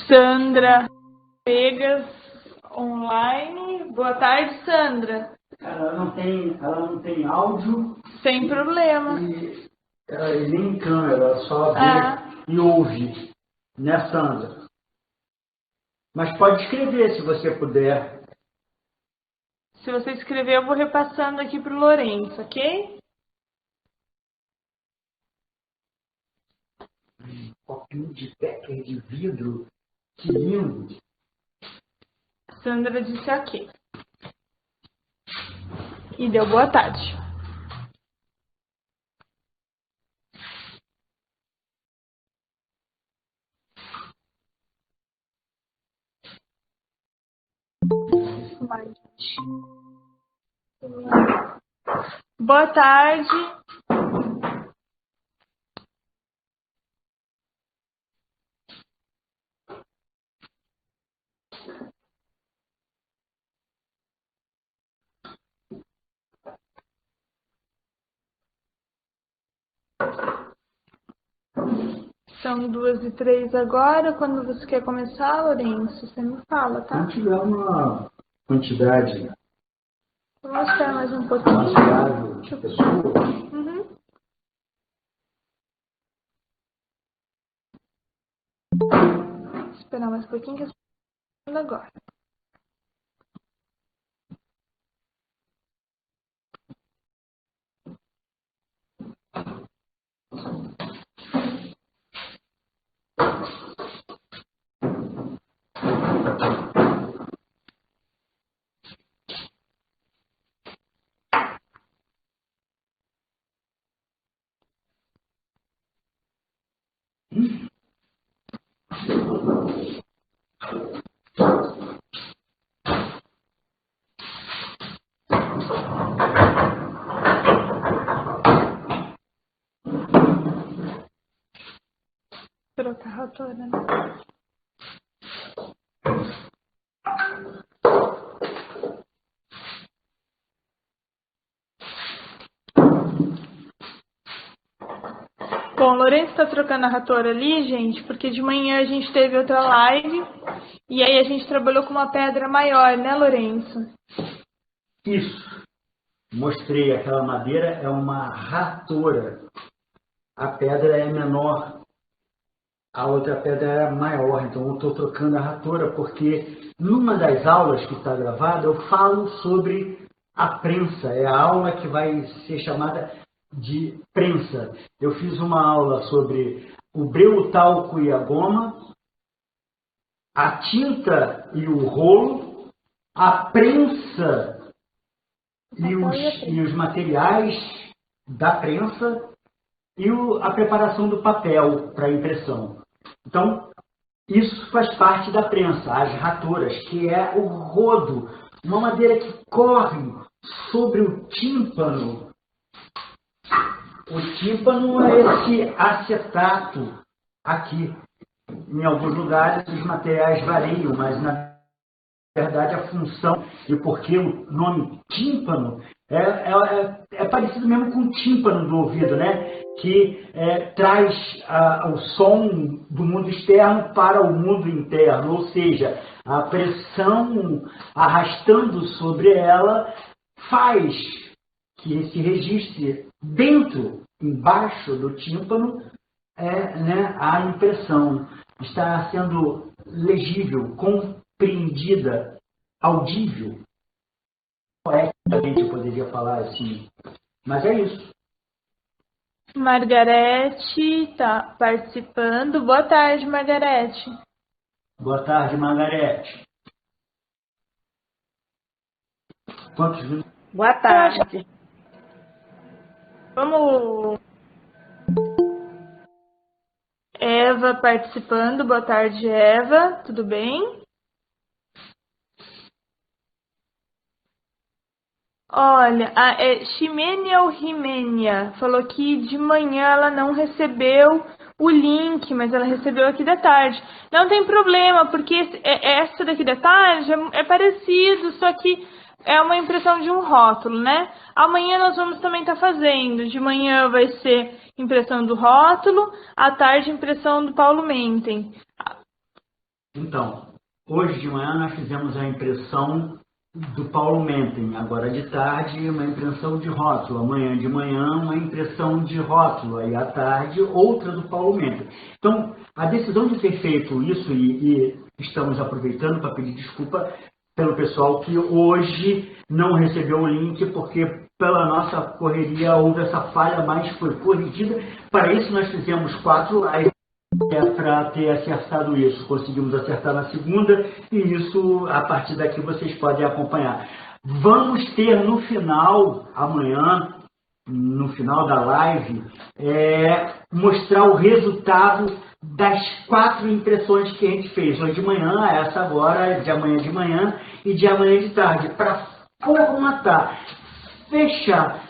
Sandra Pegas online. Boa tarde, Sandra. Ela não tem áudio. Sem problema. E nem câmera, ela só vê e ouve, né, Sandra? Mas pode escrever se você puder. Se você escrever, eu vou repassando aqui para o Lourenço, ok? Copinho de Becker de vidro. Que lindo. Sandra disse ok. E deu boa tarde. Boa tarde. São 2h03 agora. Quando você quer começar, Lourenço, você me fala, tá? Quando tiver uma quantidade Vamos esperar mais um pouquinho. razoável de pessoas. Uhum. Esperar mais um pouquinho que eu estou falando agora. Trocar a rotora, né? Bom, o Lourenço está trocando a ratora ali, gente, porque de manhã a gente teve outra live e aí a gente trabalhou com uma pedra maior, né, Lourenço? Isso. Mostrei, aquela madeira é uma ratora. A pedra é menor, a outra pedra é maior. Então eu estou trocando a ratora porque numa das aulas que está gravada eu falo sobre a prensa. É a aula que vai ser chamada de prensa. Eu fiz uma aula sobre o breu, o talco e a goma, a tinta e o rolo, a prensa e os materiais da prensa e a preparação do papel para impressão. Então, isso faz parte da prensa, as ratoras, que é o rodo, uma madeira que corre sobre o tímpano. O tímpano é esse acetato aqui. Em alguns lugares os materiais variam, mas na verdade a função e porque o nome tímpano é parecido mesmo com o tímpano do ouvido, né? Que traz o som do mundo externo para o mundo interno, ou seja, a pressão arrastando sobre ela faz que esse registre dentro, embaixo do tímpano, né, a impressão está sendo legível, compreendida, audível. Poeticamente eu poderia falar assim, mas é isso. Margarete está participando. Boa tarde, Margarete. Boa tarde, Margarete. Quantos minutos? Boa tarde. Vamos. Eva participando. Boa tarde, Eva. Tudo bem? Olha, a Ximênia ou Rimênia falou que de manhã ela não recebeu o link, mas ela recebeu aqui da tarde. Não tem problema, porque essa daqui da tarde é parecido, só que é uma impressão de um rótulo, né? Amanhã nós vamos também estar fazendo. De manhã vai ser impressão do rótulo, à tarde impressão do Paulo Menten. Então, hoje de manhã nós fizemos a impressão do Paulo Menten, agora de tarde uma impressão de rótulo, amanhã de manhã uma impressão de rótulo, aí à tarde outra do Paulo Menten. Então, a decisão de ter feito isso, e estamos aproveitando para pedir desculpa pelo pessoal que hoje não recebeu o link, porque pela nossa correria houve essa falha, mas foi corrigida. Para isso nós fizemos 4 lives. Para ter acertado isso, conseguimos acertar na segunda, e isso, a partir daqui, vocês podem acompanhar. Vamos ter no final, amanhã, no final da live, mostrar o resultado das 4 impressões que a gente fez. Hoje de manhã, essa agora, de amanhã de manhã e de amanhã de tarde, para formatar, fechar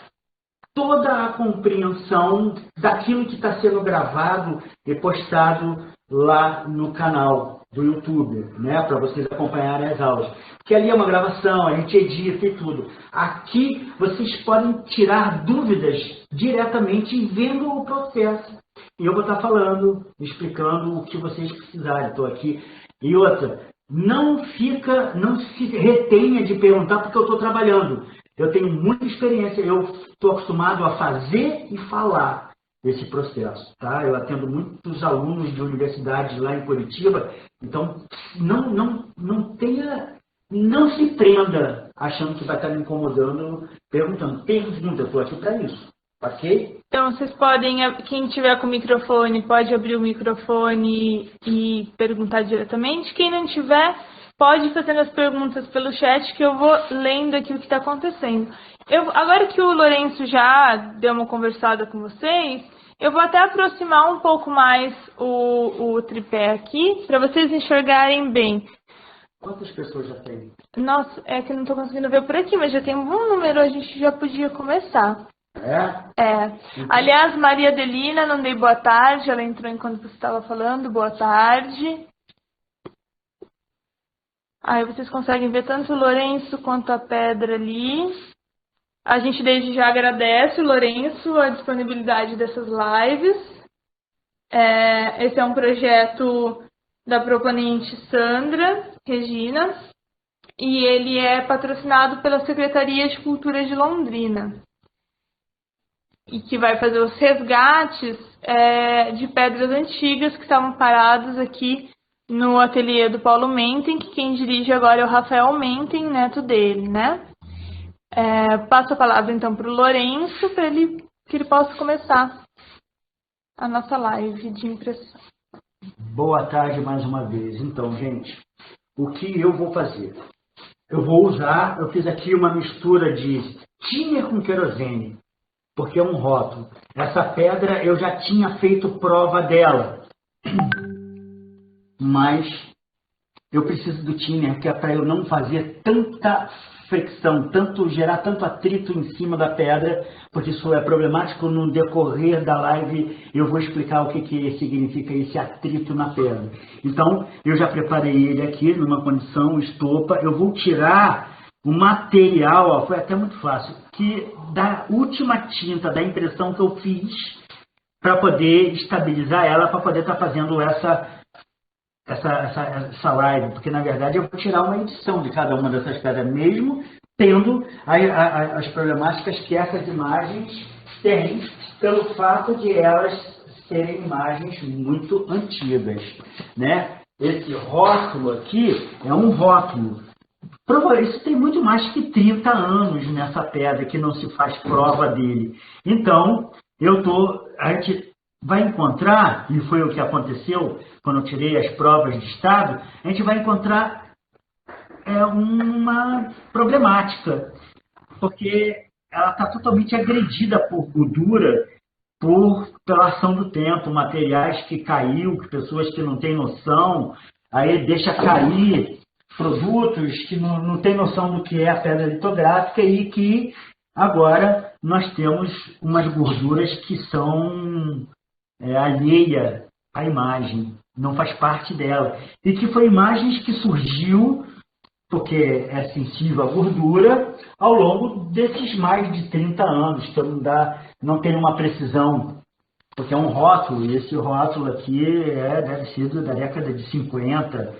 toda a compreensão daquilo que está sendo gravado e postado lá no canal do YouTube, né? Para vocês acompanharem as aulas. Porque ali é uma gravação, a gente edita e tudo. Aqui vocês podem tirar dúvidas diretamente vendo o processo. E eu vou estar falando, explicando o que vocês precisarem. Estou aqui. E outra, não se retenha de perguntar porque eu estou trabalhando. Eu tenho muita experiência, eu estou acostumado a fazer e falar esse processo, tá? Eu atendo muitos alunos de universidades lá em Curitiba, então não se prenda achando que vai estar me incomodando, perguntando. Pergunta, eu estou aqui para isso, ok? Então, vocês podem, quem tiver com o microfone, pode abrir o microfone e perguntar diretamente. Quem não tiver, pode fazer as perguntas pelo chat que eu vou lendo aqui o que está acontecendo. Agora que o Lourenço já deu uma conversada com vocês, eu vou até aproximar um pouco mais o tripé aqui, para vocês enxergarem bem. Quantas pessoas já tem? Nossa, é que eu não estou conseguindo ver por aqui, mas já tem um bom número, a gente já podia começar. É. Aliás, Maria Adelina, não dei boa tarde, ela entrou enquanto você estava falando, boa tarde. Aí vocês conseguem ver tanto o Lourenço quanto a Pedra ali. A gente desde já agradece, Lourenço, a disponibilidade dessas lives. Esse é um projeto da proponente Sandra Regina e ele é patrocinado pela Secretaria de Cultura de Londrina e que vai fazer os resgates de pedras antigas que estavam paradas aqui no ateliê do Paulo Menten, que quem dirige agora é o Rafael Menten, neto dele, né? Passo a palavra então para o Lourenço, para que ele possa começar a nossa live de impressão. Boa tarde mais uma vez. Então, gente, o que eu vou fazer? Eu fiz aqui uma mistura de thinner com querosene, porque é um rótulo. Essa pedra eu já tinha feito prova dela, mas eu preciso do thinner, que é para eu não fazer tanta fricção, gerar tanto atrito em cima da pedra, porque isso é problemático. No decorrer da live eu vou explicar o que significa esse atrito na pedra. Então, eu já preparei ele aqui numa condição estopa. Eu vou tirar o material, ó, foi até muito fácil, que da última tinta da impressão que eu fiz, para poder estabilizar ela, para poder estar fazendo essa live, porque na verdade eu vou tirar uma edição de cada uma dessas pedras, mesmo tendo as problemáticas que essas imagens têm, pelo fato de elas serem imagens muito antigas, né? Esse rótulo aqui é um rótulo. Isso tem muito mais que 30 anos nessa pedra que não se faz prova dele. Então, a gente vai encontrar, e foi o que aconteceu quando eu tirei as provas de estado, a gente vai encontrar uma problemática, porque ela está totalmente agredida por gordura, pela ação do tempo, materiais que caiu, pessoas que não têm noção, aí deixa cair produtos que não têm noção do que é a pedra litográfica e que agora nós temos umas gorduras que são alheia à imagem, não faz parte dela. E que foi imagens que surgiu, porque é sensível à gordura, ao longo desses mais de 30 anos, que não tem uma precisão, porque é um rótulo, e esse rótulo aqui deve ser da década de 50,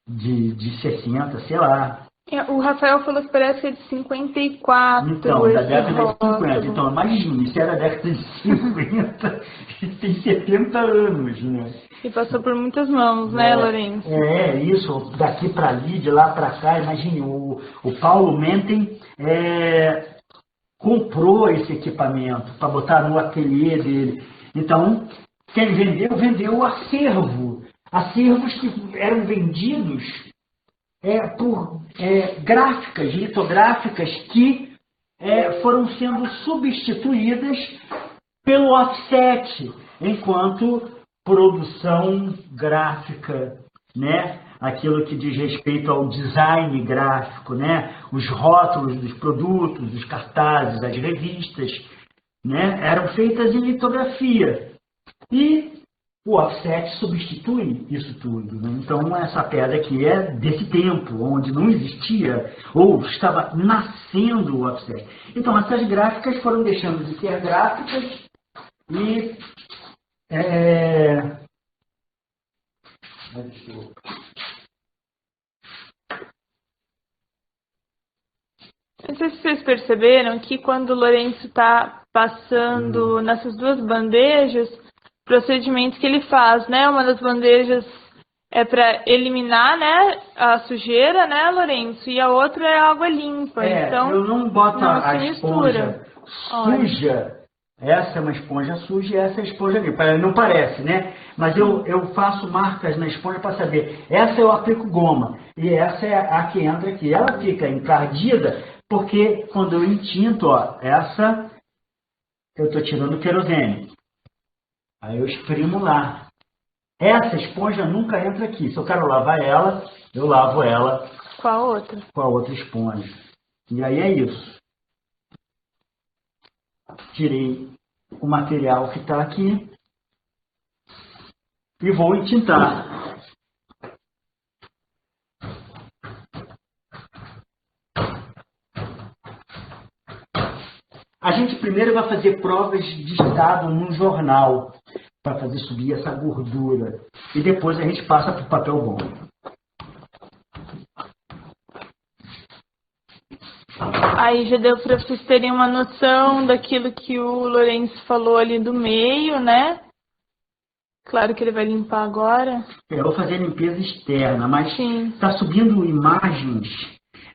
de 60, sei lá. O Rafael falou que parece que é de 54. Então, da esse década de rótulo. 50. Então, imagina, isso era da década de 50 e tem 70 anos, né? E passou por muitas mãos, né, Lourenço? Isso, daqui para ali, de lá para cá, imagine, o Paulo Menten comprou esse equipamento para botar no ateliê dele. Então, quem vendeu o acervo. Acervos que eram vendidos por gráficas, litográficas que foram sendo substituídas pelo offset, enquanto produção gráfica, né? Aquilo que diz respeito ao design gráfico, né? Os rótulos dos produtos, os cartazes, as revistas, né? Eram feitas em litografia. E o offset substitui isso tudo, né? Então, essa pedra aqui é desse tempo, onde não existia, ou estava nascendo o offset. Então, essas gráficas foram deixando de ser gráficas e Não sei se vocês perceberam que quando o Lourenço está passando nessas duas bandejas, procedimentos que ele faz, né? Uma das bandejas é para eliminar, né, a sujeira, né, Lourenço? E a outra é água limpa. Então, eu não boto não a se mistura. esponja suja. Essa é uma esponja suja e essa é a esponja limpa. Não parece, né? Mas eu faço marcas na esponja para saber. Essa eu aplico goma e essa é a que entra aqui. Ela fica encardida porque quando eu entinto, ó, essa eu estou tirando o querosene. Aí eu espremo lá. Essa esponja nunca entra aqui. Se eu quero lavar ela, eu lavo ela Com a outra. com a outra esponja. E aí é isso. Tirei o material que está aqui e vou entintar. A gente primeiro vai fazer provas de estado num jornal para fazer subir essa gordura. E depois a gente passa para o papel bom. Aí já deu para vocês terem uma noção daquilo que o Lourenço falou ali do meio, né? Claro que ele vai limpar agora. Eu vou fazer a limpeza externa, mas Sim. está subindo imagens,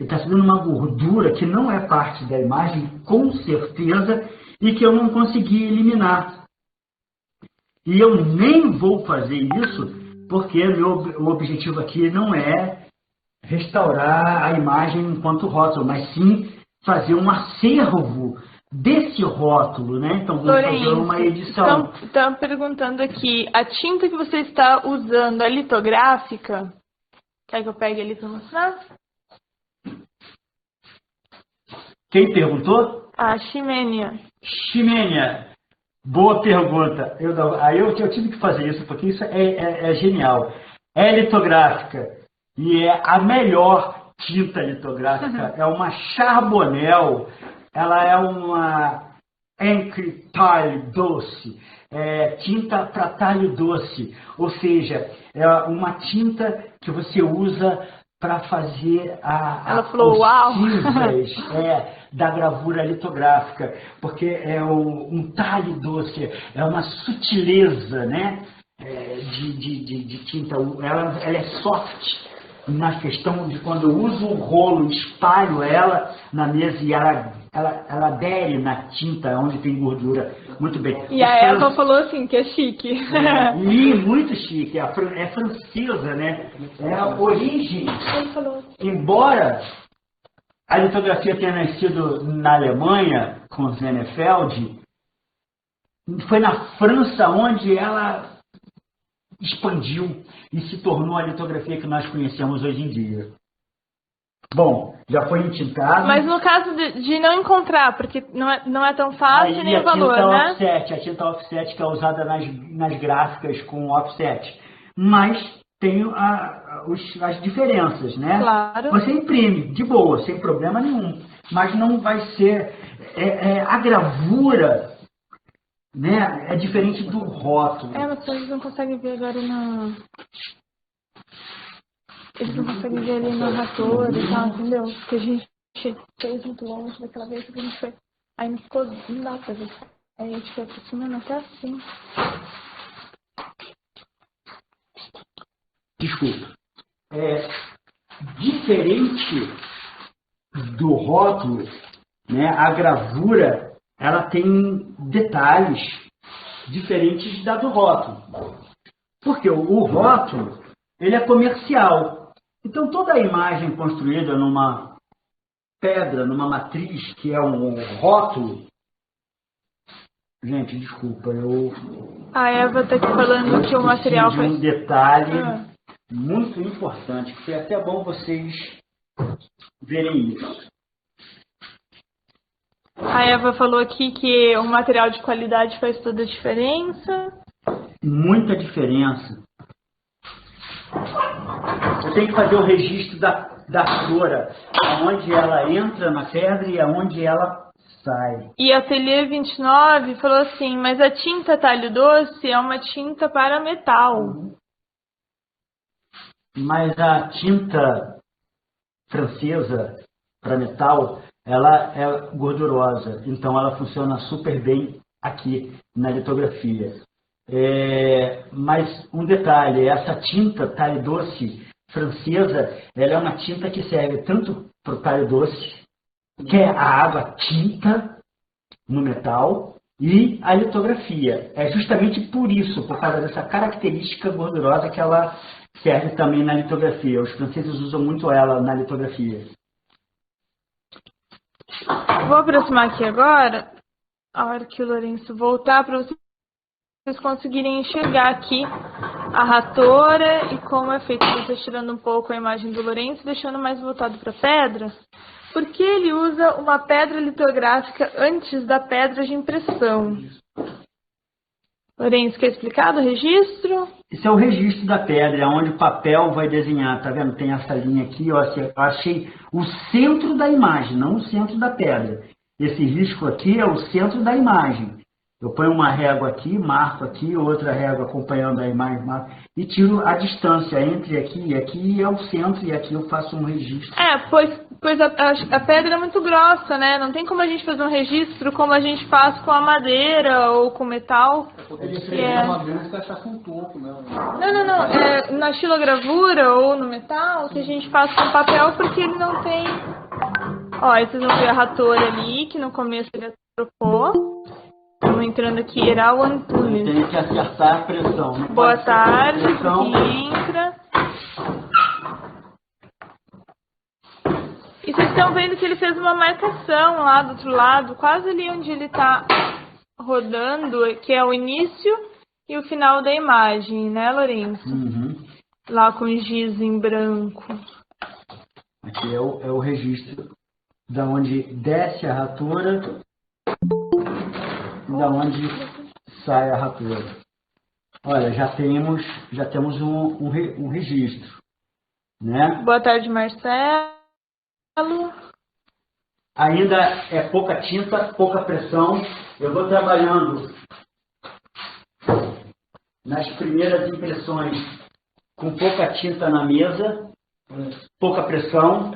está subindo uma gordura que não é parte da imagem, com certeza, e que eu não consegui eliminar. E eu nem vou fazer isso, porque o objetivo aqui não é restaurar a imagem enquanto rótulo, mas sim fazer um acervo desse rótulo, né? Então vamos fazer uma edição. Estão perguntando aqui, a tinta que você está usando, a litográfica, quer que eu pegue ali para mostrar? Quem perguntou? A Ximênia. Ximênia, boa pergunta. Eu tive que fazer isso, porque isso é genial. É litográfica e é a melhor tinta litográfica. É uma Charbonnel. Ela é uma Encre Talhe Doce, tinta para talho doce, ou seja, é uma tinta que você usa para fazer Ela falou, uau! cinzas da gravura litográfica, porque é um talhe doce, é uma sutileza, né, de tinta, ela é soft. Na questão de quando eu uso o rolo, espalho ela na mesa e ela adere na tinta onde tem gordura. Muito bem. E a Eva falou assim, que é chique. E muito chique. É francesa, né? É a origem. Embora a litografia tenha nascido na Alemanha, com Sennefeld, foi na França onde ela expandiu e se tornou a litografia que nós conhecemos hoje em dia. Bom, já foi entintado. Mas no caso de não encontrar, porque não é tão fácil Aí nem o valor, né? a tinta offset que é usada nas gráficas com offset. Mas tem as diferenças, né? Claro. Você imprime, de boa, sem problema nenhum. Mas não vai ser... a gravura, né, é diferente do rótulo. Mas eles não conseguem ver agora na... Eles não conseguem ver ali na ratora e tal, entendeu? Porque a gente fez muito longe daquela vez que a gente foi. Aí não ficou, não dá pra ver. Aí a gente foi aproximando até assim. Desculpa. Diferente do rótulo, né, a gravura, ela tem detalhes diferentes da do rótulo. Porque o rótulo, ele é comercial. Então, toda a imagem construída numa pedra, numa matriz, que é um rótulo... Gente, desculpa, A Eva tá aqui falando que o material de foi... um detalhe muito importante, que foi até bom vocês verem isso. A Eva falou aqui que o material de qualidade faz toda a diferença. Muita diferença. Eu tenho que fazer o registro da flora, aonde ela entra na pedra e aonde ela sai. E a Ateliê 29 falou assim, mas a tinta talho doce é uma tinta para metal. Mas a tinta francesa para metal, ela é gordurosa, então ela funciona super bem aqui na litografia. Mas um detalhe, essa tinta talho doce francesa, ela é uma tinta que serve tanto para o talho doce, que é a água tinta no metal, e a litografia. É justamente por isso, por causa dessa característica gordurosa, que ela serve também na litografia. Os franceses usam muito ela na litografia. Vou aproximar aqui agora, a hora que o Lourenço voltar, para vocês conseguirem enxergar aqui a ratora e como é feito. Estou tirando um pouco a imagem do Lourenço, deixando mais voltado para a pedra, porque ele usa uma pedra litográfica antes da pedra de impressão. Lourenço, quer explicar do registro? Esse é o registro da pedra, onde o papel vai desenhar. Tá vendo? Tem essa linha aqui, ó. Eu achei o centro da imagem, não o centro da pedra. Esse risco aqui é o centro da imagem. Eu ponho uma régua aqui, marco aqui, outra régua acompanhando a imagem, marco, e tiro a distância entre aqui e aqui, é o centro, e aqui eu faço um registro. Pois a pedra é muito grossa, né? Não tem como a gente fazer um registro como a gente faz com a madeira ou com metal. Não. Na xilogravura ou no metal, que a gente faz com papel, porque ele não tem... Ó, aí vocês vão ver a ratora ali, que no começo ele trocou. Estamos entrando aqui, Erau Antunes. Tem que acertar a pressão. Boa tarde, aqui entra. E vocês estão vendo que ele fez uma marcação lá do outro lado, quase ali onde ele está rodando, que é o início e o final da imagem, né, Lourenço? Uhum. Lá com giz em branco. Aqui é o registro da onde desce a ratura e da onde sai a ratura. Olha, já temos um registro, né? Boa tarde, Marcelo. Ainda é pouca tinta, pouca pressão. Eu vou trabalhando nas primeiras impressões com pouca tinta na mesa, pouca pressão.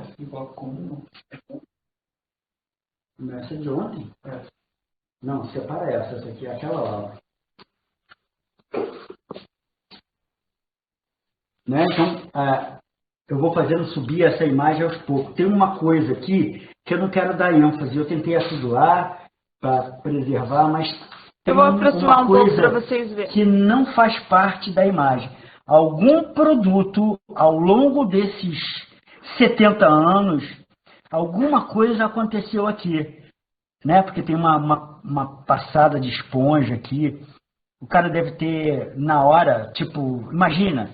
Essa é de ontem? Não, separa essa aqui é aquela lá. Né? Então, eu vou fazendo subir essa imagem aos poucos. Tem uma coisa aqui que eu não quero dar ênfase. Eu tentei aciduar para preservar, mas tem eu vou aproximar uma pouco para coisa vocês verem. Que não faz parte da imagem. Algum produto, ao longo desses 70 anos, alguma coisa aconteceu aqui. Né? Porque tem uma passada de esponja aqui. O cara deve ter, na hora, tipo, imagina,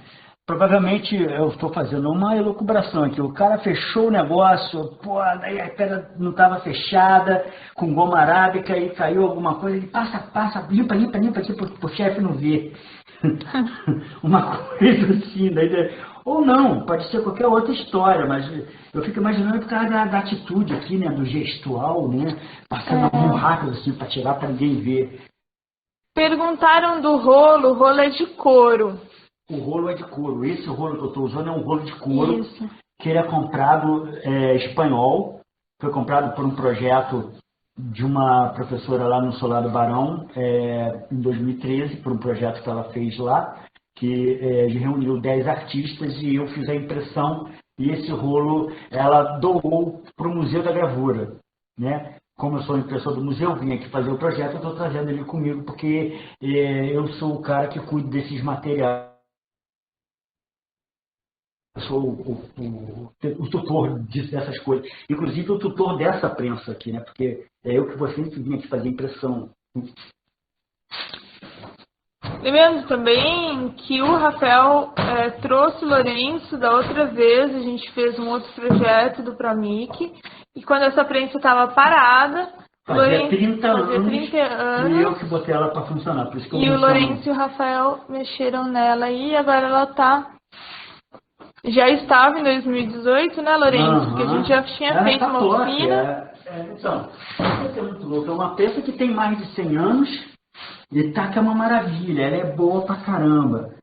provavelmente eu estou fazendo uma elucubração aqui. O cara fechou o negócio, pô, daí a pedra não estava fechada, com goma arábica e caiu alguma coisa. Ele passa, limpa aqui para o chefe não ver. Uma coisa assim. Daí, ou não, pode ser qualquer outra história, mas eu fico imaginando por causa da atitude aqui, né, do gestual, né, passando a mão rápido assim para tirar para ninguém ver. Perguntaram do rolo, o rolo é de couro. O rolo é de couro. Esse rolo que eu estou usando é um rolo de couro. Isso. Que ele é comprado espanhol. Foi comprado por um projeto de uma professora lá no Solar do Barão, em 2013, por um projeto que ela fez lá, que reuniu 10 artistas e eu fiz a impressão. E esse rolo ela doou para o Museu da Gravura, né? Como eu sou impressor do museu, vim aqui fazer o projeto, eu estou trazendo ele comigo, porque eu sou o cara que cuida desses materiais. Eu sou o tutor dessas coisas. Inclusive o tutor dessa prensa aqui, né? Porque é eu que vou sempre vir aqui fazer impressão. Lembrando também que o Rafael trouxe o Lourenço da outra vez, a gente fez um outro projeto do Pramic, e quando essa prensa estava parada, Fazia 30 anos e eu que botei ela para funcionar. Por isso que e o Lourenço e o Rafael mexeram nela e agora ela já estava em 2018, né, Lourenço? Porque a gente já tinha feito uma oficina. Então, isso é muito louco. É uma peça que tem mais de 100 anos e tá que é uma maravilha. Ela é boa pra caramba.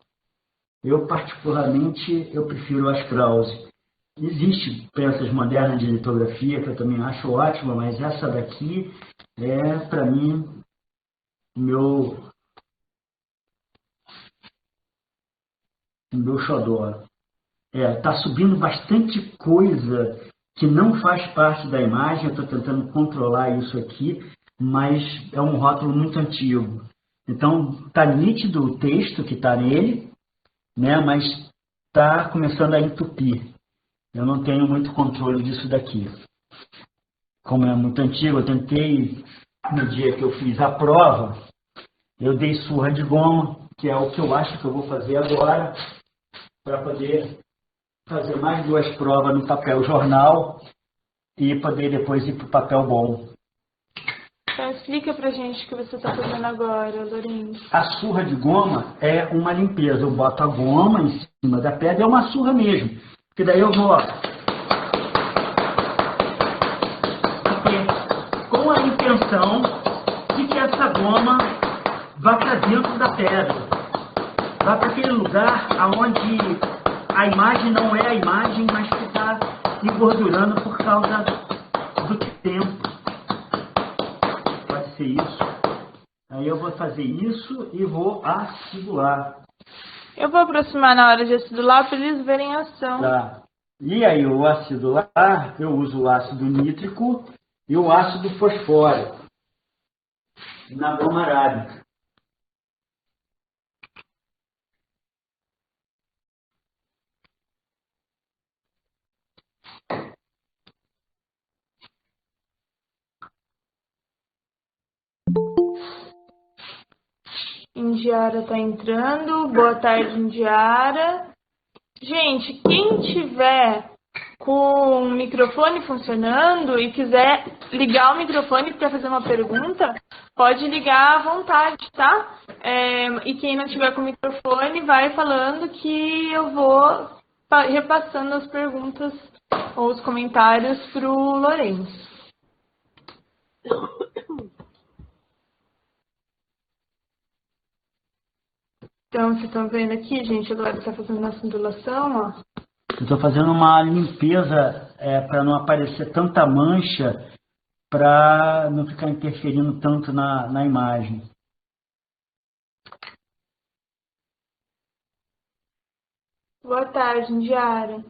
Eu, particularmente, eu prefiro as Krause. Existem peças modernas de litografia que eu também acho ótima, mas essa daqui é, para mim, meu xodó. Tá subindo bastante coisa que não faz parte da imagem. Eu estou tentando controlar isso aqui, mas é um rótulo muito antigo. Então, está nítido o texto que está nele, né, mas está começando a entupir. Eu não tenho muito controle disso daqui. Como é muito antigo, eu tentei, no dia que eu fiz a prova, eu dei surra de goma, que é o que eu acho que eu vou fazer agora, para poder fazer mais 2 provas no papel jornal e poder depois ir para o papel bom. Então explica pra gente o que você está fazendo agora, Lourenço. A surra de goma é uma limpeza. Eu boto a goma em cima da pedra, é uma surra mesmo. Porque daí eu vou, com a intenção de que essa goma vá para dentro da pedra. Vá para aquele lugar onde a imagem não é a imagem, mas que está engordurando por causa do tempo. Pode ser isso. Aí eu vou fazer isso e vou acidular. Eu vou aproximar na hora de acidular para eles verem a ação. Tá. E aí o acidular, eu uso o ácido nítrico e o ácido fosfórico na goma arábica. Indiara está entrando. Boa tarde, Indiara. Gente, quem tiver com o microfone funcionando e quiser ligar o microfone para fazer uma pergunta, pode ligar à vontade, tá? E quem não tiver com o microfone, vai falando que eu vou repassando as perguntas ou os comentários para o Lourenço. Então, vocês estão vendo aqui, gente, agora está fazendo uma ondulação, ó. Eu estou fazendo uma limpeza para não aparecer tanta mancha, para não ficar interferindo tanto na imagem. Boa tarde, Indiara.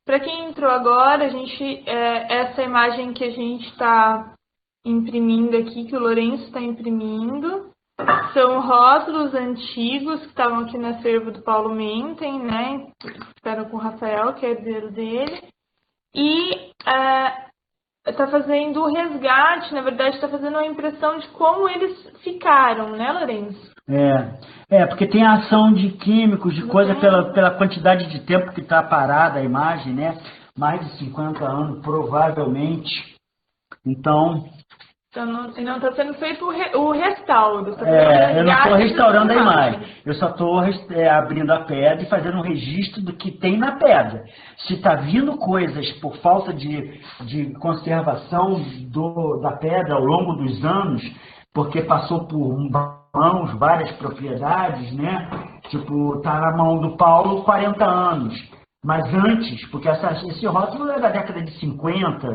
Para quem entrou agora, essa imagem que a gente está imprimindo aqui, que o Lourenço está imprimindo, são rótulos antigos que estavam aqui no acervo do Paulo Menten, né? Ficaram com o Rafael, que é herdeiro dele. E a tá fazendo o resgate, na verdade está fazendo uma impressão de como eles ficaram, né, Lourenço? Porque tem a ação de químicos, de coisa pela quantidade de tempo que está parada a imagem, né? Mais de 50 anos, provavelmente. Então não está sendo feito o restauro. eu não estou restaurando a imagem. Eu só estou abrindo a pedra e fazendo um registro do que tem na pedra. Se está vindo coisas por falta de conservação da pedra ao longo dos anos, porque passou por mãos, várias propriedades, né? Tipo, tá na mão do Paulo 40 anos. Mas antes, porque esse rótulo é da década de 50,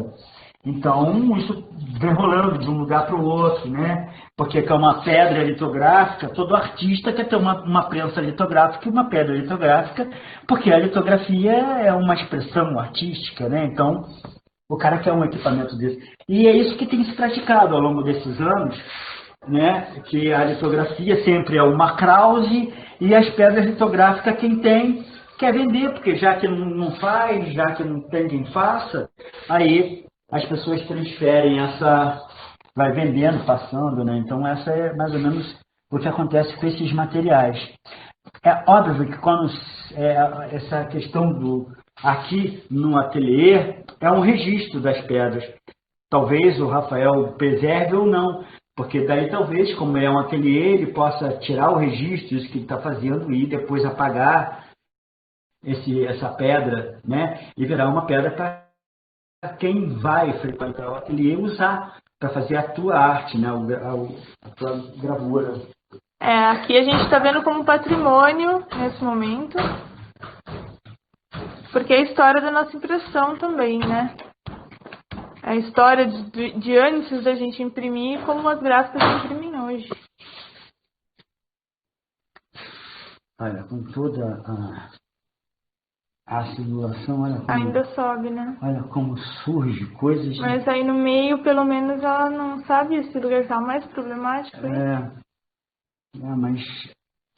então isso vem rolando de um lugar para o outro, né? Porque é uma pedra litográfica, todo artista quer ter uma prensa litográfica e uma pedra litográfica, porque a litografia é uma expressão artística, né? Então, o cara quer um equipamento desse. E é isso que tem se praticado ao longo desses anos, né? Que a litografia sempre é uma Krause e as pedras litográficas quem tem quer vender, porque já que não faz, já que não tem quem faça, aí as pessoas transferem vai vendendo, passando, né? Então essa é mais ou menos o que acontece com esses materiais. É óbvio que quando essa questão aqui no ateliê é um registro das pedras. Talvez o Rafael preserve ou não, porque daí talvez, como é um ateliê, ele possa tirar o registro, isso que ele está fazendo, e depois apagar essa pedra, né? E virar uma pedra para quem vai frequentar o ateliê usar para fazer a tua arte, né? A tua gravura. Aqui a gente está vendo como patrimônio nesse momento, porque é a história da nossa impressão também, né? A história de antes da gente imprimir, como as gráficas se imprimem hoje. Olha, com toda a simulação, olha como, ainda sobe, né? Olha como surge coisas. Mas aí no meio, pelo menos, ela não sabe esse lugar está mais problemático. Mas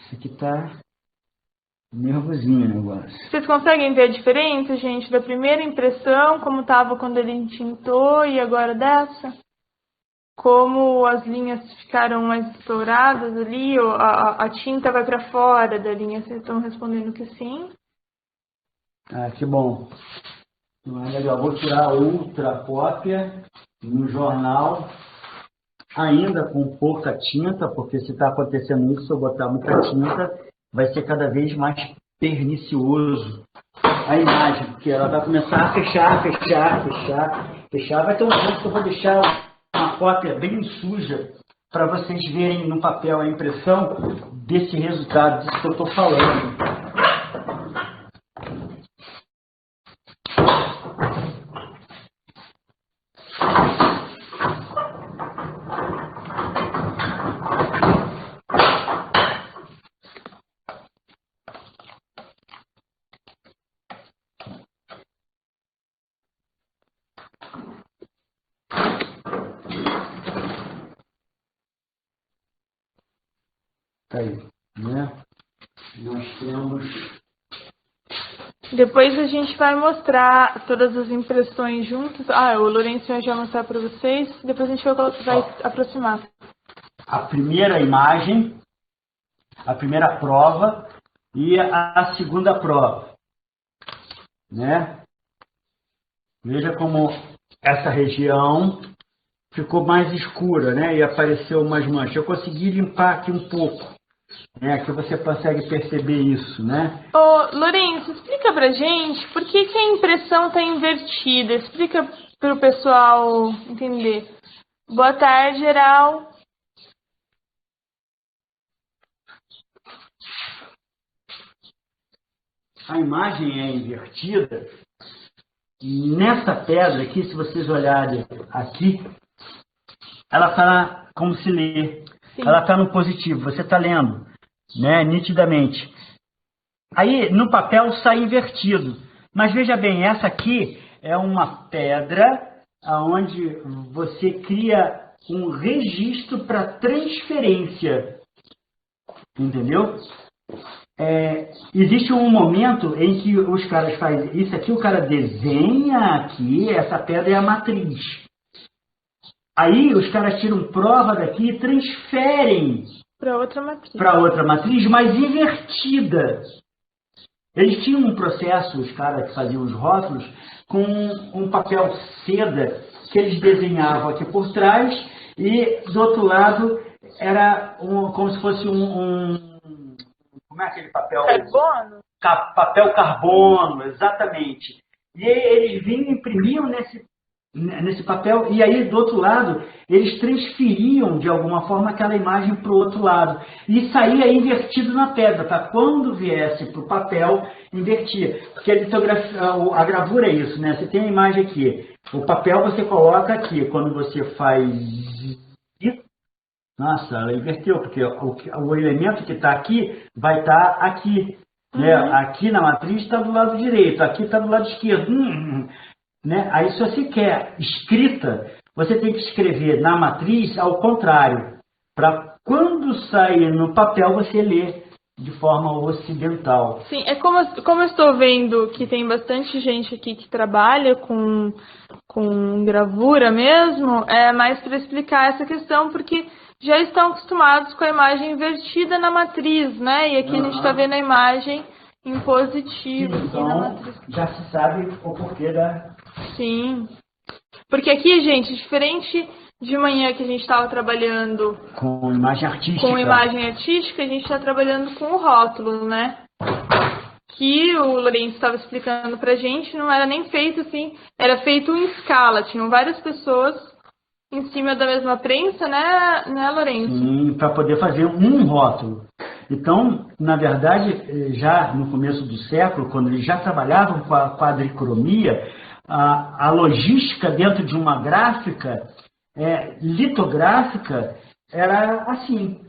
isso aqui tá nervosinho o negócio. Vocês conseguem ver a diferença, gente, da primeira impressão, como estava quando ele tintou e agora dessa? Como as linhas ficaram mais estouradas ali, ou a tinta vai para fora da linha? Vocês estão respondendo que sim. Que bom. Legal. Vou tirar outra cópia no jornal, ainda com pouca tinta, porque se está acontecendo isso, se eu botar muita tinta, vai ser cada vez mais pernicioso a imagem, porque ela vai começar a fechar. Vai ter um momento que eu vou deixar uma cópia bem suja para vocês verem no papel a impressão desse resultado, disso que eu estou falando. Aí, né? Nós temos... Depois a gente vai mostrar todas as impressões juntas. O Lourenço vai já mostrar para vocês. Depois a gente vai aproximar. A primeira imagem, a primeira prova e a segunda prova, né? Veja como essa região ficou mais escura, né? E apareceu umas manchas. Eu consegui limpar aqui um pouco. Aqui você consegue perceber isso, né? Lourenço, explica pra gente por que a impressão está invertida. Explica para o pessoal entender. Boa tarde, geral. A imagem é invertida. Nessa pedra aqui, se vocês olharem aqui, ela está como se lê. Sim. Ela está no positivo, você está lendo, né, nitidamente. Aí, no papel, sai invertido. Mas veja bem, essa aqui é uma pedra onde você cria um registro para transferência. Entendeu? Existe um momento em que os caras fazem isso aqui, o cara desenha aqui, essa pedra é a matriz. Aí os caras tiram prova daqui e transferem para outra matriz, mas invertida. Eles tinham um processo, os caras que faziam os rótulos, com um papel seda que eles desenhavam aqui por trás e do outro lado era como se fosse como é aquele papel? Carbono? Papel carbono, exatamente. E aí eles vinham, imprimiam nesse papel, e aí do outro lado eles transferiam de alguma forma aquela imagem para o outro lado e saía invertido na pedra, para quando viesse para o papel invertia, porque a gravura é isso, né? Você tem a imagem aqui, o papel você coloca aqui, quando você faz isso, nossa, ela inverteu, porque o elemento que está aqui vai estar aqui, né? Aqui na matriz está do lado direito, aqui está do lado esquerdo. Né? Aí, se você quer escrita, você tem que escrever na matriz ao contrário, para quando sair no papel você ler de forma ocidental. Sim, é como eu estou vendo que tem bastante gente aqui que trabalha com gravura mesmo, é mais para explicar essa questão, porque já estão acostumados com a imagem invertida na matriz, né? E aqui a gente está vendo a imagem em positivo. Sim, então, aqui na matriz. já se sabe o porquê da... Sim. Porque aqui, gente, diferente de manhã que a gente estava trabalhando com imagem artística. Com imagem artística, a gente está trabalhando com o rótulo, né? Que o Lourenço estava explicando pra gente, não era nem feito assim, era feito em escala. Tinham várias pessoas em cima da mesma prensa, né, Lourenço? Sim, para poder fazer um rótulo. Então, na verdade, já no começo do século, quando eles já trabalhavam com a quadricromia, a logística dentro de uma gráfica litográfica era assim.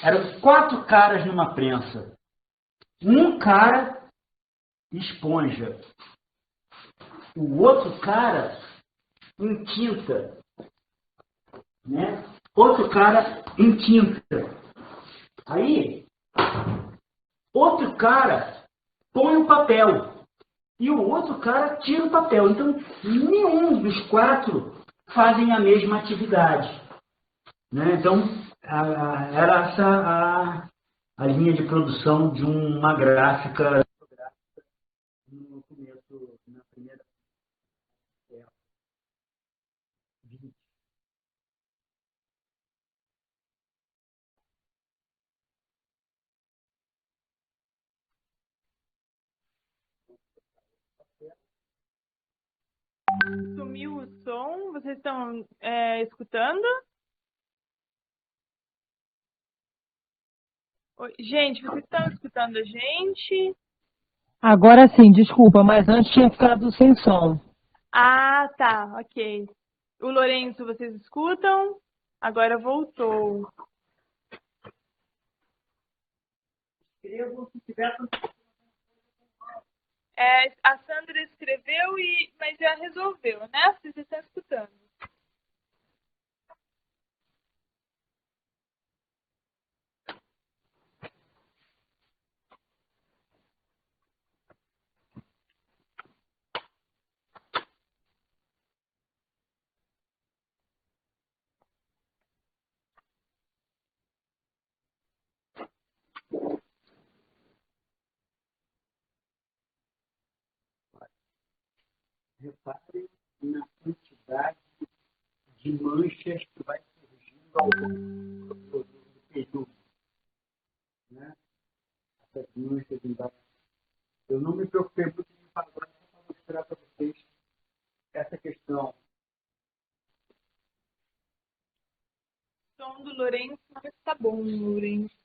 Eram 4 caras numa prensa. Um cara esponja. O outro cara em tinta. Né? Outro cara em tinta. Aí, outro cara põe o papel e o outro cara tira o papel. Então, nenhum dos 4 fazem a mesma atividade. Né? Então, era essa a linha de produção de uma gráfica no começo, na primeira época. Sumiu o som, vocês estão escutando? Oi, gente, vocês estão escutando a gente? Agora sim, desculpa, mas antes tinha ficado sem som. Ah, tá, ok. O Lourenço, vocês escutam? Agora voltou. Escrevo se tiver. A Sandra escreveu, mas já resolveu, né? Vocês estão escutando. Reparem na quantidade de manchas que vai surgindo ao longo do período. Né? Essas manchas embaixo. Eu não me preocupei muito em falar para mostrar para vocês essa questão. O som do Lourenço não está bom, Lourenço.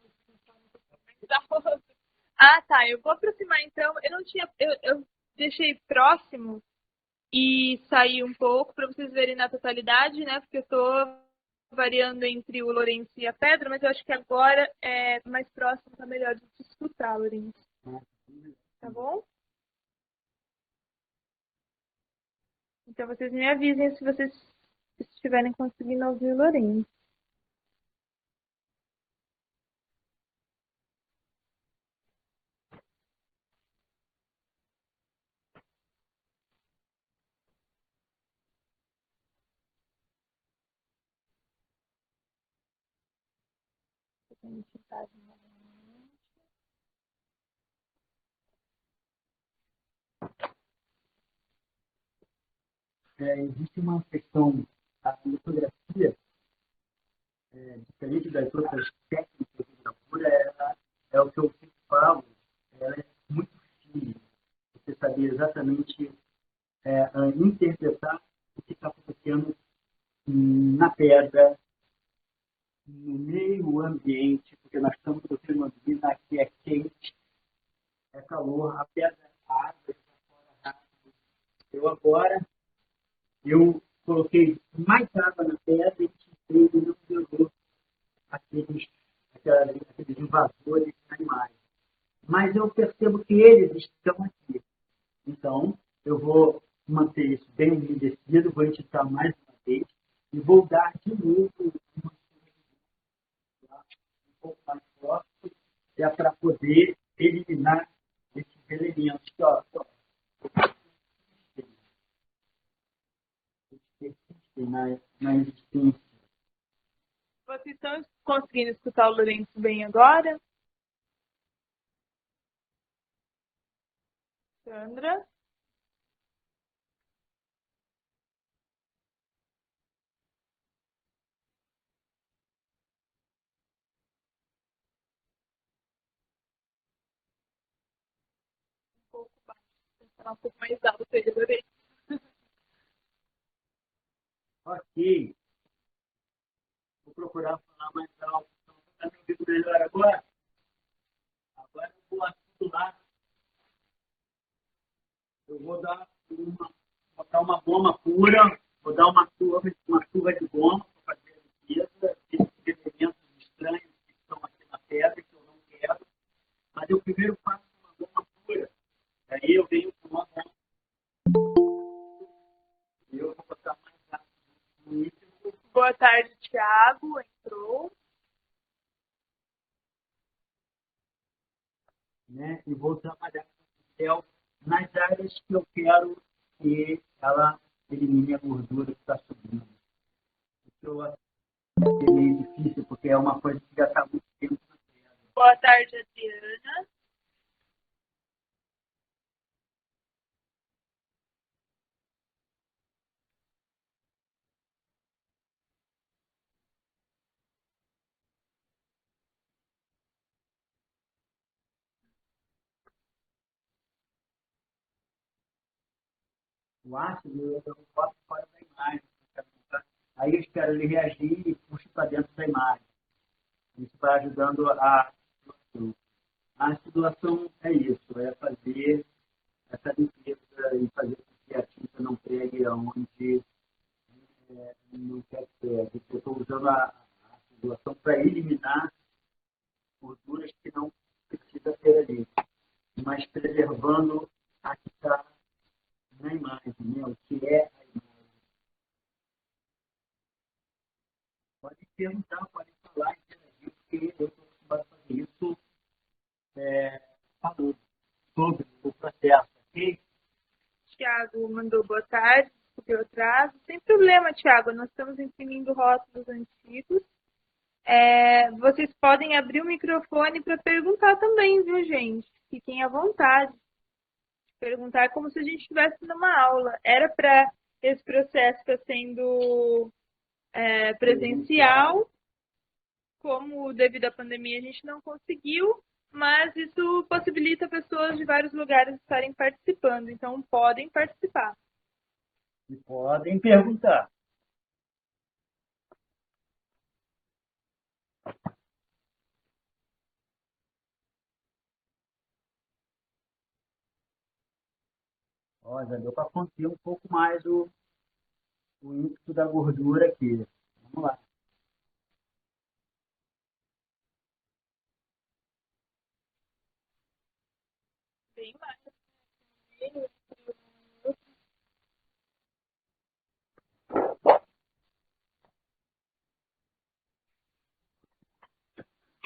Ah, tá. Eu vou aproximar então. Eu não tinha. Eu deixei próximo e saí um pouco para vocês verem na totalidade, né? Porque eu tô variando entre o Lourenço e a Pedra, mas eu acho que agora é mais próximo, tá melhor de te escutar, Lourenço. Tá bom? Então vocês me avisem se vocês estiverem conseguindo ouvir o Lourenço. fazendo tintagem novamente. Existe uma questão, a litografia, diferente das outras técnicas de gravura, é o que eu sempre falo, ela é muito fina. Você saber exatamente interpretar o que está acontecendo na pedra, no meio ambiente, porque nós estamos no ambiente, aqui é quente, é calor, a pedra, a água está fora rápido. Eu coloquei mais água na pedra e ele não pegou aqueles, aqueles invasores animais. Mas eu percebo que eles estão aqui. Então, eu vou manter isso bem umedecido, vou entitar mais uma vez e vou dar de novo uma um pouco mais forte, para poder eliminar esses elementos que persistem na existência. Vocês estão conseguindo escutar o Lourenço bem agora? Sandra? Um pouco baixo. Vou falar um pouco mais alto aí, Lourenço. Ok. Vou procurar falar mais alto. Está me ouvindo melhor agora? Agora eu vou articular. Eu vou botar uma goma pura, vou dar uma chuva de goma para fazer a limpeza desses elementos estranhos que estão aqui na pedra, que eu não quero. Mas eu primeiro faço uma goma pura. Aí eu venho com uma goma. E eu vou botar mais ácido nítrico. Boa tarde, Thiago. Entrou. Né? E vou trabalhar com o pincel nas áreas que eu quero que ela elimine a gordura que está subindo. Isso eu acho que é meio difícil, porque é uma coisa que já está muito tempo na terra. Boa tarde, Adriana. O ácido eu boto fora da imagem. Aí eu espero ele reagir e puxo para dentro da imagem. Isso vai ajudando a acidulação. A acidulação é isso, é fazer essa limpeza e fazer com que a tinta não pegue onde não quer que pegue. Eu estou usando a acidulação para eliminar gorduras que não precisa ter ali, mas preservando a que está na imagem, né? O que é a imagem. Pode perguntar, pode falar, interagir, porque eu estou acostumado a fazer isso falando sobre o processo, ok? Thiago mandou boa tarde, desculpe o atraso. Sem problema, Thiago, nós estamos imprimindo rótulos antigos. Vocês podem abrir o microfone para perguntar também, viu, gente? Fiquem à vontade. Perguntar como se a gente estivesse numa aula. Era para esse processo estar sendo presencial, como devido à pandemia a gente não conseguiu, mas isso possibilita pessoas de vários lugares estarem participando, então podem participar. E podem perguntar. Ó, já deu para conter um pouco mais o ímpeto da gordura aqui. Vamos lá. Bem mais.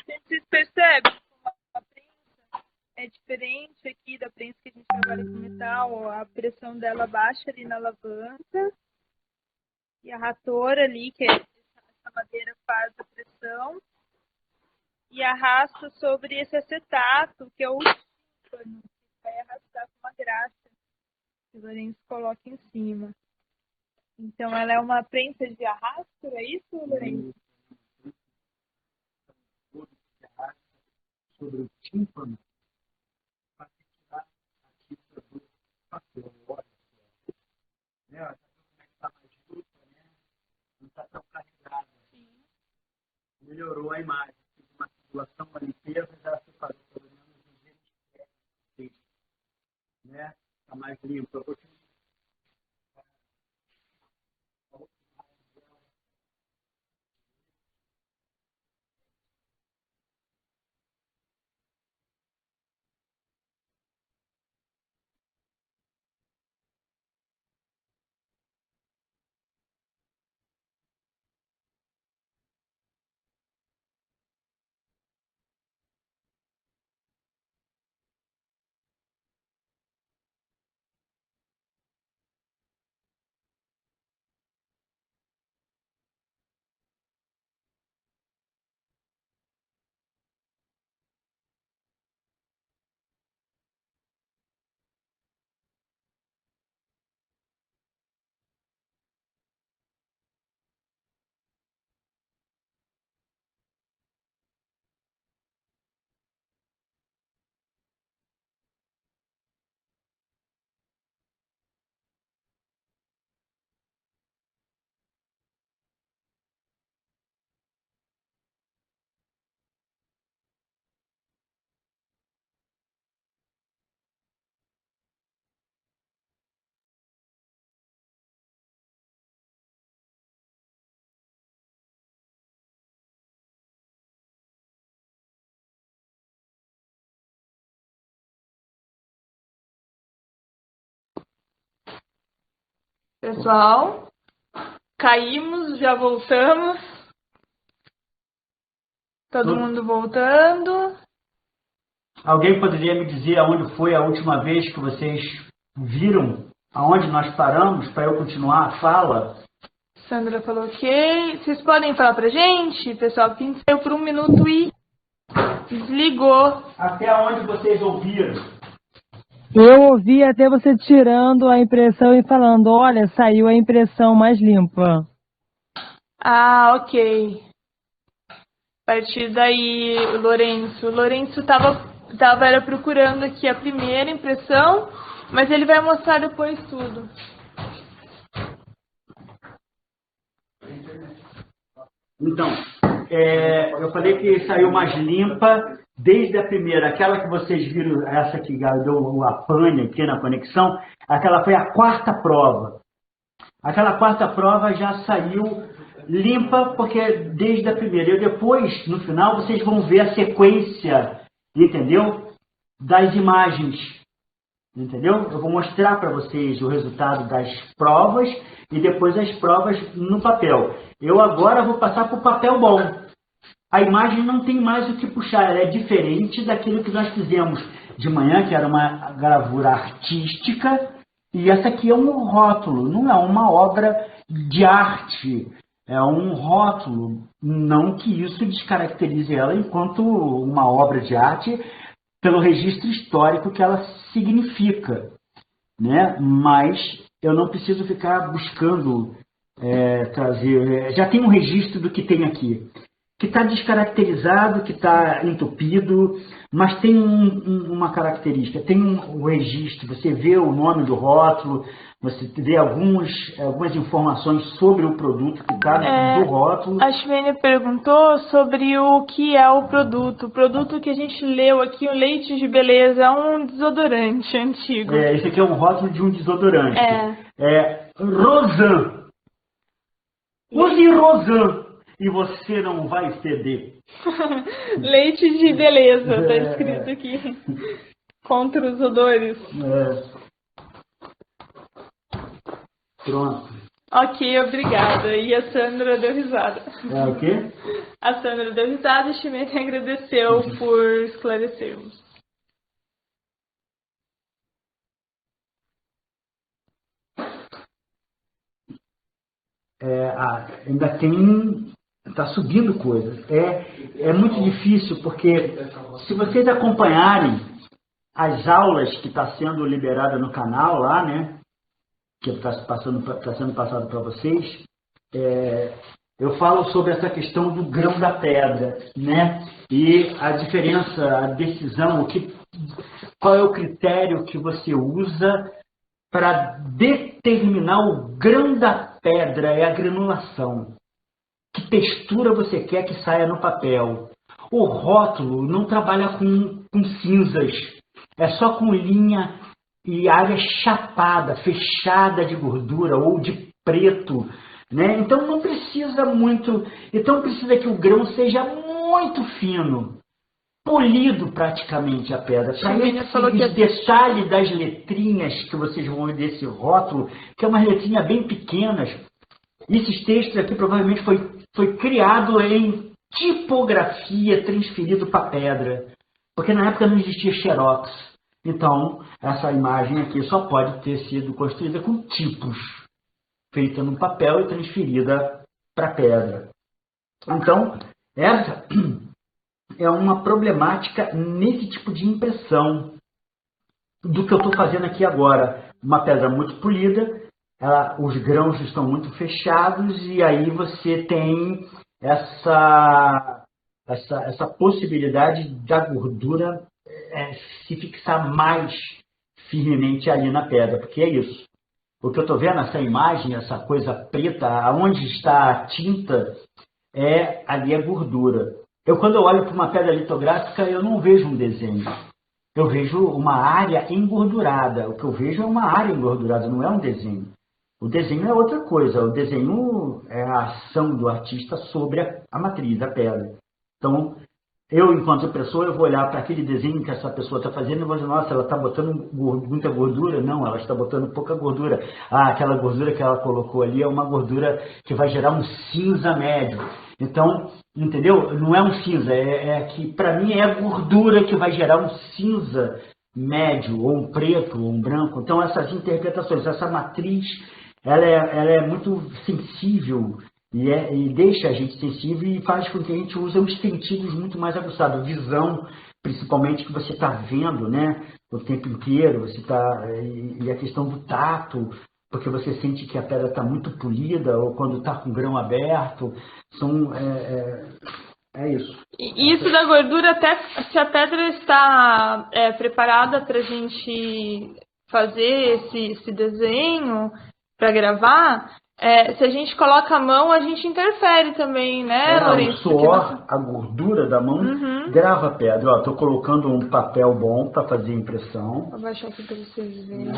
Vocês percebem como a prensa é diferente aqui da prensa que a gente trabalha com metal? A pressão dela baixa ali na alavanca e a ratora ali, que é essa madeira, faz a pressão e arrasto sobre esse acetato, que é o tímpano, que vai arrastar com uma graxa que o Lourenço coloca em cima. Então, ela é uma prensa de arrasto, é isso, Lourenço? Sobre o tímpano, para tirar a tinta do papel. Olha só. Né? Olha como é que está mais justa, né? Não está tão carregada. Melhorou a imagem. Fiz uma circulação, uma limpeza, já separou pelo menos os genes, né? Está mais limpo. Eu vou te Pessoal, caímos, já voltamos. Todo mundo voltando. Alguém poderia me dizer aonde foi a última vez que vocês viram, aonde nós paramos, para eu continuar a fala? Sandra falou ok. Vocês podem falar pra gente, pessoal, que saiu por 1 minuto e desligou. Até onde vocês ouviram? Eu ouvi até você tirando a impressão e falando, olha, saiu a impressão mais limpa. Ah, ok. A partir daí, o Lourenço era procurando aqui a primeira impressão, mas ele vai mostrar depois tudo. Então, eu falei que saiu mais limpa desde a primeira. Aquela que vocês viram, essa que deu a pane aqui na conexão, aquela foi a quarta prova. Aquela quarta prova já saiu limpa, porque desde a primeira. E depois, no final, vocês vão ver a sequência, entendeu? Das imagens, entendeu? Eu vou mostrar para vocês o resultado das provas e depois as provas no papel. Eu agora vou passar para o papel bom. A imagem não tem mais o que puxar, ela é diferente daquilo que nós fizemos de manhã, que era uma gravura artística, e essa aqui é um rótulo, não é uma obra de arte, é um rótulo. Não que isso descaracterize ela enquanto uma obra de arte, pelo registro histórico que ela significa, né? Mas eu não preciso ficar buscando trazer. Já tem um registro do que tem aqui, que está descaracterizado, que está entupido, mas tem uma característica, tem um registro, você vê o nome do rótulo, você vê algumas informações sobre o produto que está do rótulo. A Shivene perguntou sobre o que é o produto. O produto que a gente leu aqui, o Leite de Beleza, é um desodorante antigo. Esse aqui é um rótulo de um desodorante. Rosan. Use Rosan e você não vai feder. Leite de Beleza, está escrito aqui. Contra os odores. Pronto. Ok, obrigada. E a Sandra deu risada. O quê? A Sandra deu risada e a Shimene agradeceu por esclarecermos. Ainda tem Tá subindo coisas. É muito difícil, porque se vocês acompanharem as aulas que está sendo liberada no canal lá, né? Que está sendo passado para vocês, eu falo sobre essa questão do grão da pedra, né? E a diferença, a decisão, qual é o critério que você usa para determinar o grão da pedra, é a granulação. Que textura você quer que saia no papel. O rótulo não trabalha com cinzas, é só com linha e área chapada, fechada de gordura ou de preto, né? Então não precisa muito, então precisa que o grão seja muito fino, polido praticamente a pedra. Para esse detalhe das letrinhas que vocês vão ver desse rótulo, que é uma letrinha bem pequenas, esses textos aqui provavelmente foi criado em tipografia transferido para pedra, porque na época não existia xerox. Então, essa imagem aqui só pode ter sido construída com tipos, feita no papel e transferida para pedra. Então, essa é uma problemática nesse tipo de impressão do que eu estou fazendo aqui agora. Uma pedra muito polida, os grãos estão muito fechados e aí você tem essa possibilidade da gordura se fixar mais firmemente ali na pedra, porque é isso. O que eu estou vendo, essa imagem, essa coisa preta, aonde está a tinta, ali é gordura. Quando eu olho para uma pedra litográfica, eu não vejo um desenho. Eu vejo uma área engordurada. O que eu vejo é uma área engordurada, não é um desenho. O desenho é outra coisa. O desenho é a ação do artista sobre a matriz, a pedra. Então, eu, enquanto pessoa, eu vou olhar para aquele desenho que essa pessoa está fazendo e vou dizer, nossa, ela está botando muita gordura? Não, ela está botando pouca gordura. Aquela gordura que ela colocou ali é uma gordura que vai gerar um cinza médio. Então, entendeu? Não é um cinza, que para mim é a gordura que vai gerar um cinza médio, ou um preto, ou um branco. Então, essas interpretações, essa matriz, ela é muito sensível e deixa a gente sensível e faz com que a gente use os sentidos muito mais aguçados. Visão, principalmente, que você está vendo, né, o tempo inteiro, você e a questão do tato, porque você sente que a pedra está muito polida, ou quando está com o grão aberto, é isso. E isso da gordura, até se a pedra está preparada para a gente fazer esse desenho, para gravar, se a gente coloca a mão, a gente interfere também, né, Lourenço? O suor, a gordura da mão, grava a pedra. Estou colocando um papel bom para fazer impressão. Vou baixar aqui para vocês verem.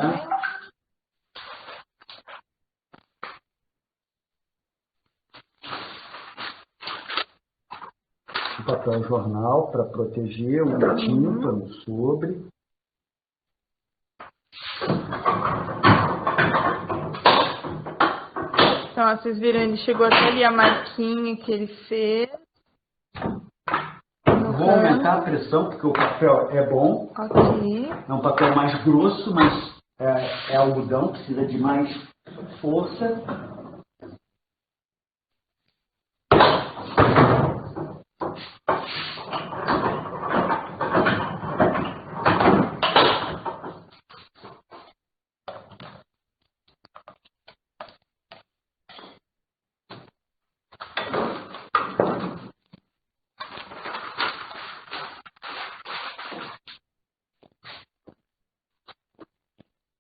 Papel jornal para proteger o tinta no sobre. Então, ó, vocês viram, ele chegou até ali a marquinha que ele fez. Vou aumentar a pressão, porque o papel é bom. Ok. É um papel mais grosso, mas é algodão, precisa de mais força.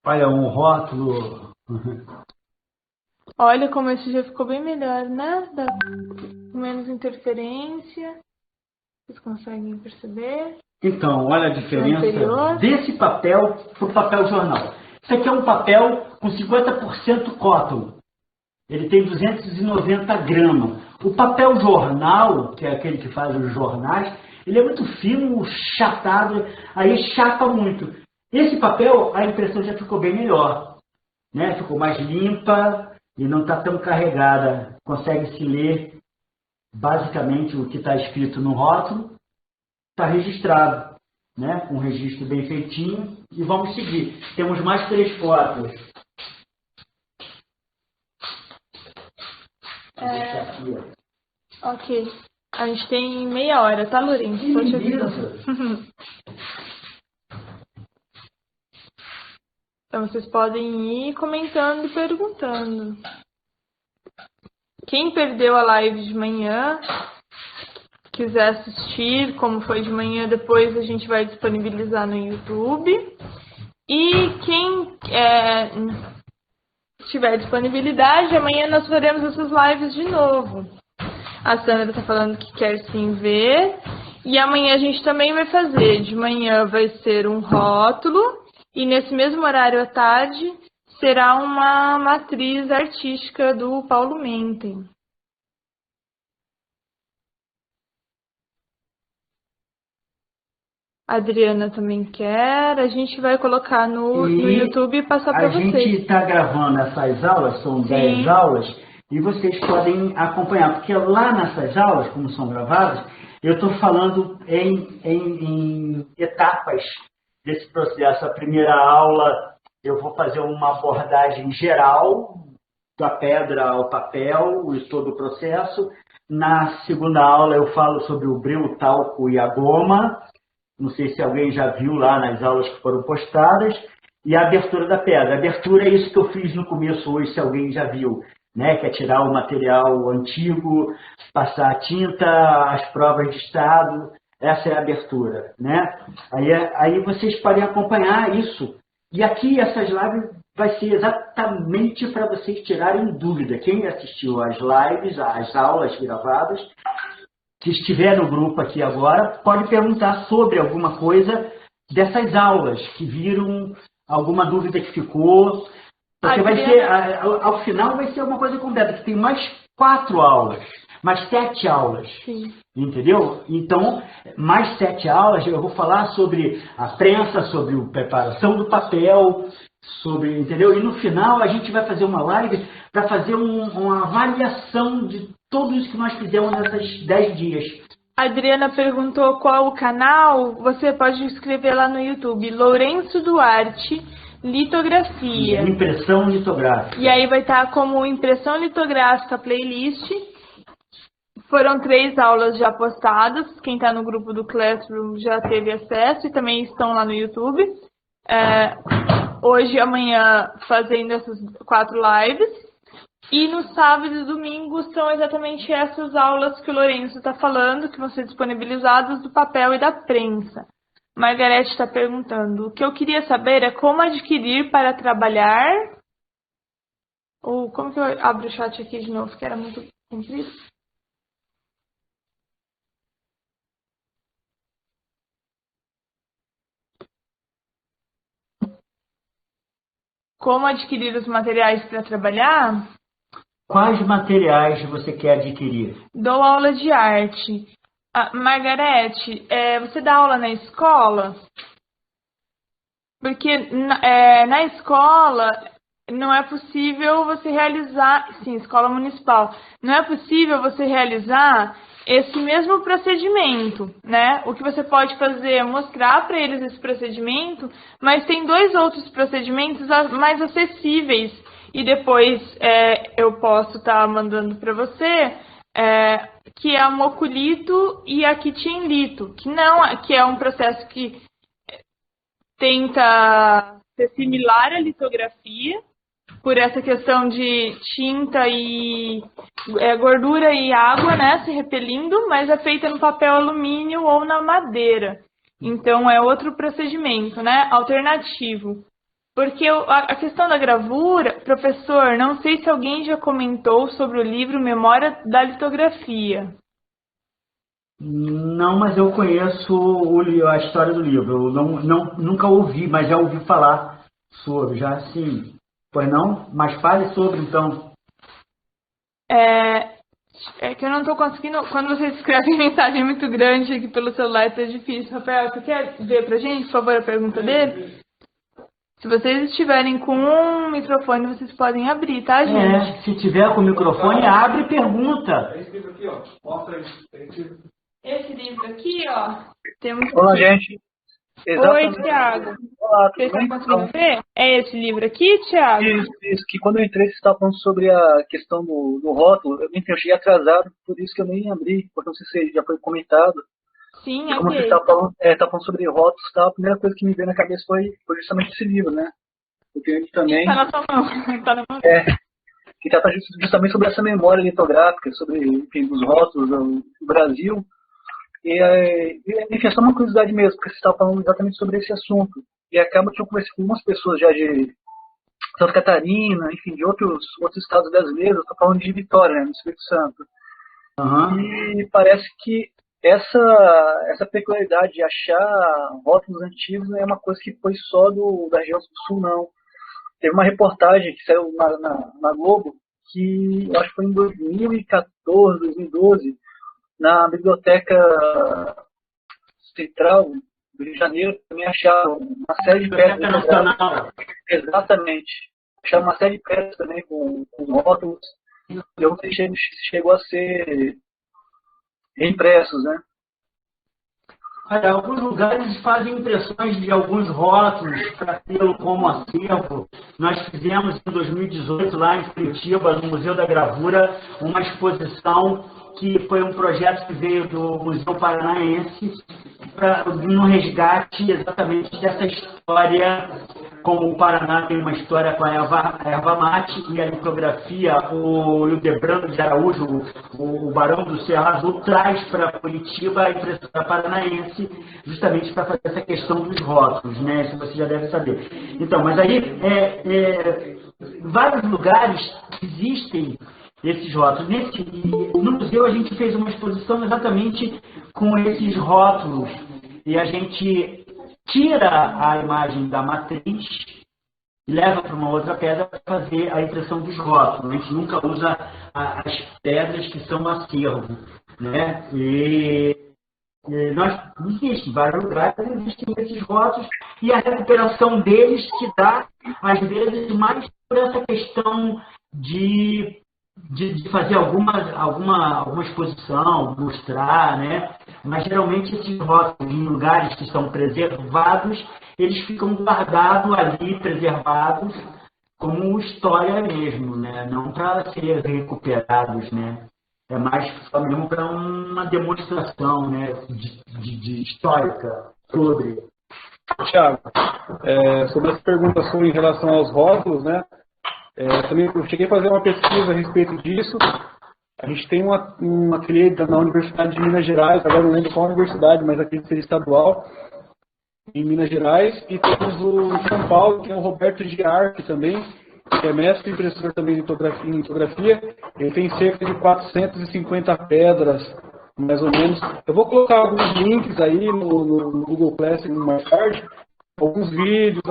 Olha, um rótulo. Olha como esse já ficou bem melhor, né? Com menos interferência. Vocês conseguem perceber? Então, olha a diferença desse papel para o papel jornal. Isso aqui é um papel com 50% cotton. Ele tem 290 gramas. O papel jornal, que é aquele que faz os jornais, ele é muito fino, chatado, aí chapa muito. Esse papel, a impressão já ficou bem melhor, né? Ficou mais limpa e não está tão carregada. Consegue-se ler basicamente o que está escrito no rótulo, está registrado, né? Um registro bem feitinho. E vamos seguir. Temos mais 3 fotos. Ok. A gente tem meia hora, tá, Lourenço? Que Tô te avisando. beleza. Então vocês podem ir comentando e perguntando. Quem perdeu a live de manhã, quiser assistir como foi de manhã, depois a gente vai disponibilizar no YouTube. E quem tiver disponibilidade, amanhã nós faremos essas lives de novo. A Sandra está falando que quer sim ver. E amanhã a gente também vai fazer. De manhã vai ser um rótulo. E nesse mesmo horário à tarde será uma matriz artística do Paulo Menten. A Adriana também quer. A gente vai colocar no YouTube e passar para vocês. A gente está gravando essas aulas, são 10 aulas, e vocês podem acompanhar, porque lá nessas aulas, como são gravadas, eu estou falando em etapas desse processo. A primeira aula eu vou fazer uma abordagem geral, da pedra ao papel e todo o processo. Na segunda aula eu falo sobre o breu, o talco e a goma. Não sei se alguém já viu lá nas aulas que foram postadas. E a abertura da pedra. A abertura é isso que eu fiz no começo hoje, se alguém já viu, né? Que é tirar o material antigo, passar a tinta, as provas de estado. Essa é a abertura, né? Aí vocês podem acompanhar isso. E aqui, essas lives vai ser exatamente para vocês tirarem dúvida. Quem assistiu às lives, às aulas gravadas, que estiver no grupo aqui agora, pode perguntar sobre alguma coisa dessas aulas, que viram alguma dúvida que ficou. Porque vai ser, ao final vai ser uma coisa completa, que tem mais 4 aulas, mais 7 aulas. Sim. Entendeu? Então, mais 7 aulas, eu vou falar sobre a prensa, sobre a preparação do papel, sobre, entendeu? E no final a gente vai fazer uma live para fazer uma avaliação de tudo isso que nós fizemos nesses 10 dias. A Adriana perguntou qual o canal. Você pode escrever lá no YouTube, Lourenço Duarte Litografia. Impressão litográfica. E aí vai estar como impressão litográfica playlist. Foram 3 aulas já postadas. Quem está no grupo do Classroom já teve acesso e também estão lá no YouTube. Hoje e amanhã fazendo essas 4 lives. E no sábado e domingo são exatamente essas aulas que o Lourenço está falando, que vão ser disponibilizadas do papel e da prensa. Margarete está perguntando: o que eu queria saber é como adquirir para trabalhar. Ou como que eu abro o chat aqui de novo, que era muito comprido? Como adquirir os materiais para trabalhar? Quais materiais você quer adquirir? Dou aula de arte. Margarete, você dá aula na escola? Porque na escola não é possível você realizar... Sim, escola municipal. Não é possível você realizar esse mesmo procedimento, né? O que você pode fazer é mostrar para eles esse procedimento, mas tem 2 outros procedimentos mais acessíveis. E depois eu posso estar mandando para você, que é a moculito e a quitinlito, que é um processo que tenta ser similar à litografia, por essa questão de tinta e gordura e água, né, se repelindo, mas é feita no papel alumínio ou na madeira. Então é outro procedimento, né, alternativo. Porque a questão da gravura, professor, não sei se alguém já comentou sobre o livro Memória da Litografia. Não, mas eu conheço a história do livro. Eu nunca ouvi, mas já ouvi falar sobre, já sim. Pois não? Mas fale sobre, então. É que eu não estou conseguindo... Quando você escreve mensagem muito grande aqui pelo celular, é difícil. Rafael, você quer ver pra gente, por favor, a pergunta dele? Se vocês estiverem com um microfone, vocês podem abrir, tá, gente? Se tiver com o microfone, abre e pergunta. Esse livro aqui, ó. Mostra aí. Esse livro aqui, ó. Temos Olá, gente. Oi, Thiago. Olá, Você tudo está bem? conseguindo ver? É esse livro aqui, Thiago? Isso, que quando eu entrei, você estava falando sobre a questão do rótulo. Eu cheguei atrasado, por isso que eu nem abri, porque não sei se já foi comentado. Sim, E como você ok. tá falando sobre rótulos, a primeira coisa que me veio na cabeça foi justamente esse livro, né? Eu tenho ele também, Tá na sua mão. Tá na mão. que trata justamente sobre essa memória litográfica, sobre, enfim, os rótulos do Brasil. Enfim, é só uma curiosidade mesmo, porque você estava falando exatamente sobre esse assunto. E acaba que eu conversei com algumas pessoas já de Santa Catarina, enfim, de outros estados brasileiros. Estou falando de Vitória, né, no Espírito Santo. Aham. E parece que essa peculiaridade de achar rótulos antigos não é uma coisa que foi só da região do Sul, não. Teve uma reportagem que saiu na Globo, que eu acho que foi em 2014, 2012, na Biblioteca Central do Rio de Janeiro, também acharam uma série de pedras Biblioteca Nacional. Exatamente. Acharam uma série de pedras também com rótulos. E ontem chegou a ser reimpressos, né? Olha, alguns lugares fazem impressões de alguns rótulos para tê-lo como acervo. Nós fizemos em 2018, lá em Curitiba, no Museu da Gravura, uma exposição que foi um projeto que veio do Museu Paranaense no resgate exatamente dessa história, como o Paraná tem uma história com a erva mate e a litografia, o Hildebrando de Araújo, o Barão do Cerro Azul, traz para Curitiba a impressora paranaense, justamente para fazer essa questão dos rótulos, né? Isso você já deve saber. Então, mas aí, vários lugares existem esses rótulos. No museu a gente fez uma exposição exatamente com esses rótulos e a gente tira a imagem da matriz e leva para uma outra pedra para fazer a impressão dos rótulos. A gente nunca usa as pedras que são acervo, né? Existem vários lugares, existem esses rótulos e a recuperação deles se dá, às vezes, mais por essa questão de fazer alguma exposição, mostrar, né? Mas geralmente esses rótulos em lugares que são preservados, eles ficam guardados ali, preservados, como história mesmo, né? Não para ser recuperados, né? É mais só mesmo para uma demonstração, né? de histórica sobre. Thiago, sobre essa pergunta sua em relação aos rótulos, né? Também eu cheguei a fazer uma pesquisa a respeito disso. A gente tem um ateliê na Universidade de Minas Gerais, agora não lembro qual universidade, mas aqui seria estadual, em Minas Gerais. E temos o em São Paulo, que é o Roberto Giarchi também, que é mestre impressor também em litografia. Ele tem cerca de 450 pedras, mais ou menos. Eu vou colocar alguns links aí no Google Classroom mais tarde, alguns vídeos,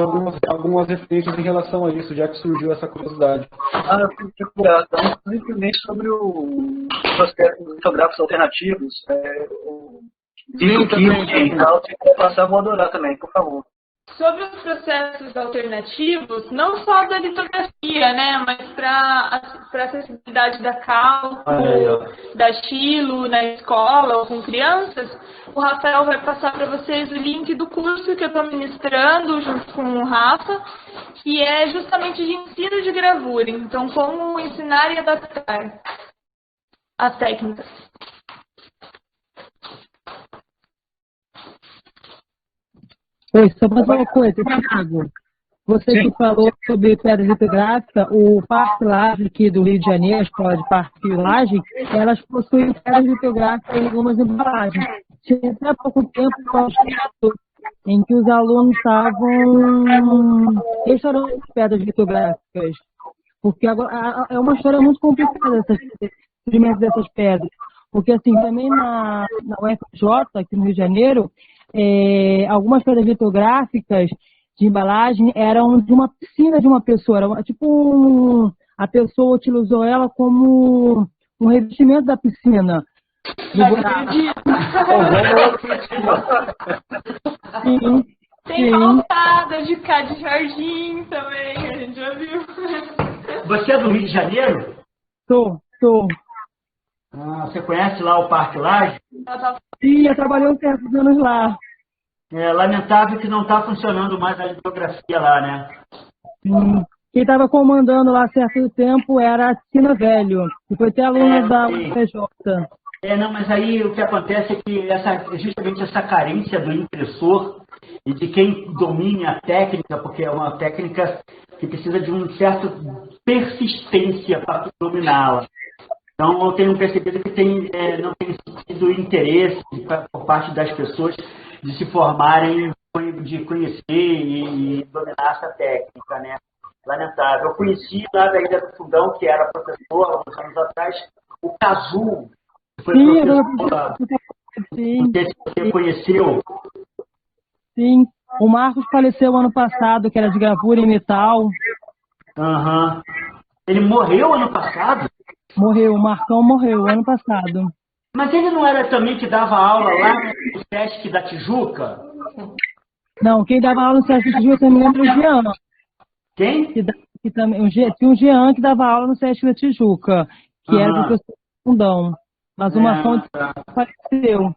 algumas referências em relação a isso, já que surgiu essa curiosidade. Eu fui procurar também sobre os processos litográficos alternativos. Sim, também. Se quiser passar, vou adorar também, por favor. Sobre os processos alternativos, não só da litografia, né, mas para acessibilidade da cálculo, da estilo na escola ou com crianças, o Rafael vai passar para vocês o link do curso que eu estou ministrando junto com o Rafa, que é justamente de ensino de gravura. Então, como ensinar e adaptar as técnicas. Oi, só mais uma coisa, Thiago. Você que falou sobre pedra litográfica, o Parque Laje aqui do Rio de Janeiro, a escola de Parque Laje, elas possuem pedras litográficas em algumas embalagens. Tinha até há pouco tempo um projeto em que os alunos estavam restaurando as pedras litográficas, porque agora é uma história muito complicada esse surgimento dessas pedras. Porque assim, também na UFJ, aqui no Rio de Janeiro, algumas pedras litográficas de embalagem eram de uma piscina de uma pessoa. Era a pessoa utilizou ela como um revestimento da piscina. Tem calçada de cá de jardim também, a gente já viu. Você é do Rio de Janeiro? Sou. Você conhece lá o Parque Laje? Sim, eu trabalhei uns certos anos lá. É lamentável que não está funcionando mais a litografia lá, né? Quem estava comandando lá há certo tempo era a Tina Velho, que foi até aluna da Sim. UFRJ. Não, mas aí o que acontece é que justamente essa carência do impressor e de quem domine a técnica, porque é uma técnica que precisa de um certo persistência para dominá-la. Então, eu tenho percebido que não tem sido interesse por parte das pessoas de se formarem, de conhecer e dominar essa técnica, né? Lamentável. Eu conheci lá da Ilha do Fundão, que era professor, há uns anos atrás, o Cazu, que foi professor. Sim, não sei se você conheceu. sim. O Marcos faleceu ano passado, que era de gravura em metal. Uhum. Ele morreu ano passado? Morreu, o Marcão morreu ano passado. Mas ele não era também que dava aula lá no SESC da Tijuca? Não, quem dava aula no Sesc da Tijuca, eu me lembro, o Jean. Quem? Tinha um Jean que dava aula no Sesc da Tijuca, que era professor do Fundão. Mas o Marcão faleceu.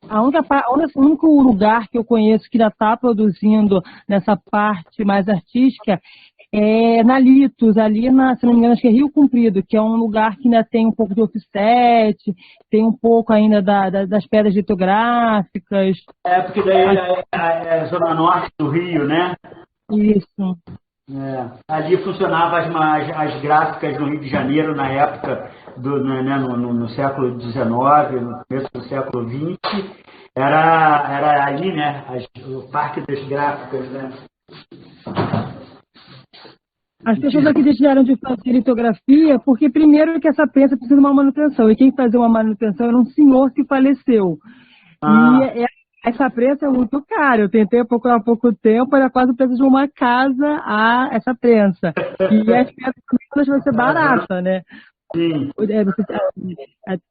O único lugar que eu conheço que ainda está produzindo nessa parte mais artística é na Litos, ali, se não me engano, acho que é Rio Comprido, que é um lugar que ainda tem um pouco de offset, tem um pouco ainda das pedras litográficas. Porque daí é a zona norte do Rio, né? Isso. Ali funcionavam as gráficas no Rio de Janeiro na época, no século XIX, no começo do século XX. Era ali, né? O Parque das Gráficas, né? As pessoas aqui deixaram de fazer litografia porque, primeiro, que essa prensa precisa de uma manutenção. E quem fazia uma manutenção era um senhor que faleceu. E essa prensa é muito cara. Eu tentei procurar há pouco tempo, era quase o preço de uma casa essa prensa. E as peças vão ser baratas, né? Sim. Você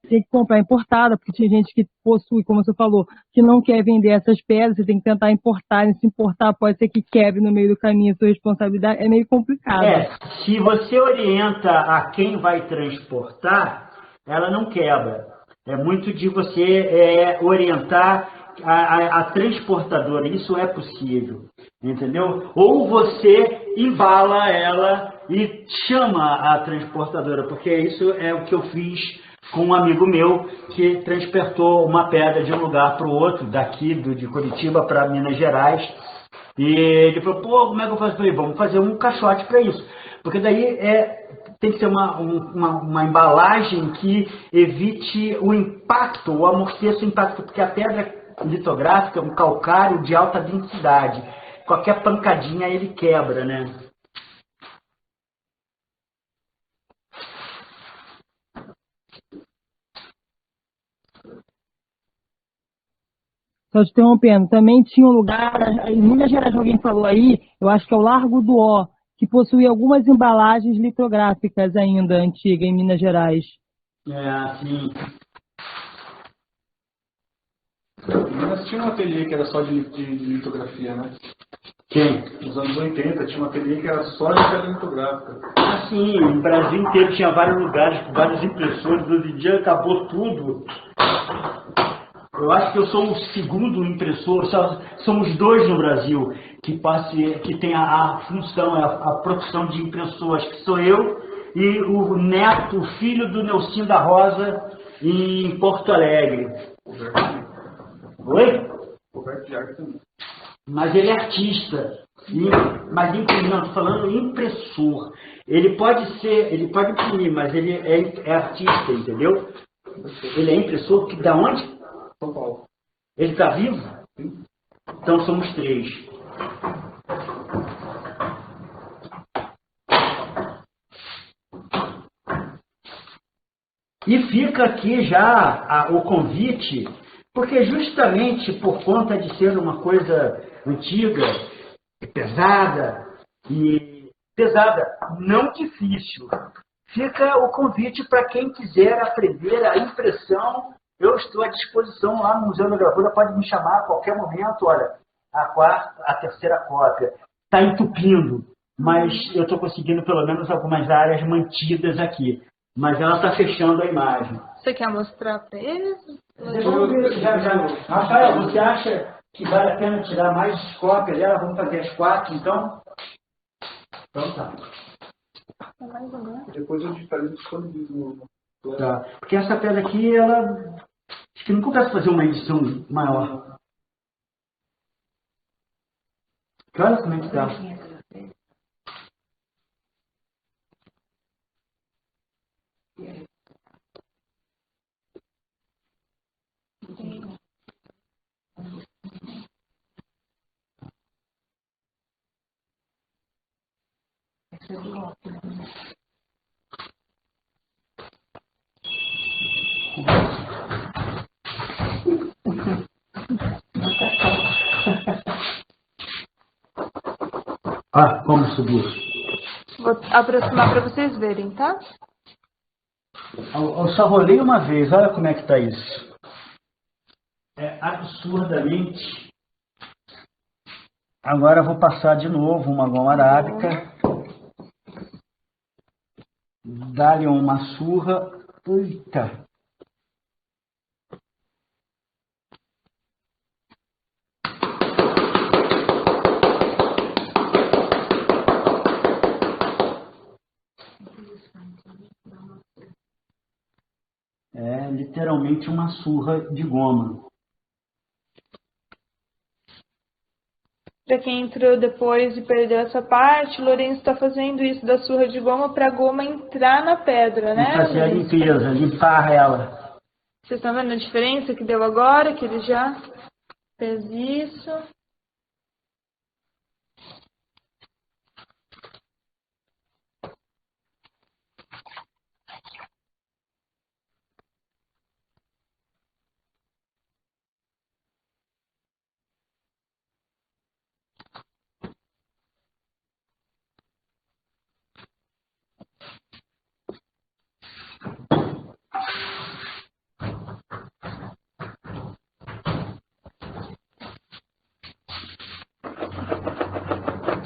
tem que comprar importada, porque tinha gente que possui, como você falou, que não quer vender essas pedras, você tem que tentar importar, e se importar pode ser que quebre no meio do caminho, a sua responsabilidade é meio complicado. Se você orienta a quem vai transportar, ela não quebra. É muito de você orientar a transportadora, isso é possível, entendeu? Ou você embala ela e chama a transportadora, porque isso é o que eu fiz com um amigo meu que transportou uma pedra de um lugar para o outro, daqui de Curitiba para Minas Gerais, e ele falou, como é que eu faço? Eu falei, vamos fazer um caixote para isso, porque daí tem que ser uma embalagem que evite o impacto, ou amorteça o impacto, porque a pedra litográfica é um calcário de alta densidade. Qualquer pancadinha ele quebra, né? Só te interrompendo, também tinha um lugar, em Minas Gerais, alguém falou aí, eu acho que é o Largo do Ó, que possui algumas embalagens litográficas ainda, antigas, em Minas Gerais. Sim. Mas tinha um ateliê que era só de litografia, né? Quem? Nos anos 80 tinha um ateliê que era só de pedra litográfica. Sim, o Brasil inteiro tinha vários lugares com vários impressores, hoje em dia acabou tudo. Eu acho que eu sou o segundo impressor, somos dois no Brasil que tem a função, a produção de impressoras, que sou eu e o neto, o filho do Nelsinho da Rosa, em Porto Alegre. Oi? Roberto de Arte também. Mas ele é artista. Mas não, estou falando impressor. Ele pode imprimir, mas ele é artista, entendeu? Ele é impressor que da onde? São Paulo. Ele está vivo? Sim. Então somos três. E fica aqui já o convite, porque justamente por conta de ser uma coisa antiga, pesada, não difícil, fica o convite para quem quiser aprender a impressão. Eu estou à disposição lá no Museu da Gravura, pode me chamar a qualquer momento. Olha, a terceira cópia está entupindo, mas eu estou conseguindo pelo menos algumas áreas mantidas aqui. Mas ela está fechando a imagem. Você quer mostrar para eles? Vamos ver já. Rafael, você acha que vale a pena tirar mais cópias dela. Vamos fazer as 4, então? Então tá. Depois eu disponibilizo. Tá. Porque essa pedra aqui, ela... Acho que não compensa fazer uma edição maior. Olha como é que tá. Ah, como subiu. Vou aproximar para vocês verem, tá? Eu só rolei uma vez, olha como é que tá isso. É absurdamente. Agora eu vou passar de novo uma goma arábica. Dá-lhe uma surra. Eita. É literalmente uma surra de goma. Para quem entrou depois e perdeu essa parte, o Lourenço está fazendo isso da surra de goma para a goma entrar na pedra, né? E fazer a limpeza, limpar ela. Vocês estão vendo a diferença que deu agora, que ele já fez isso?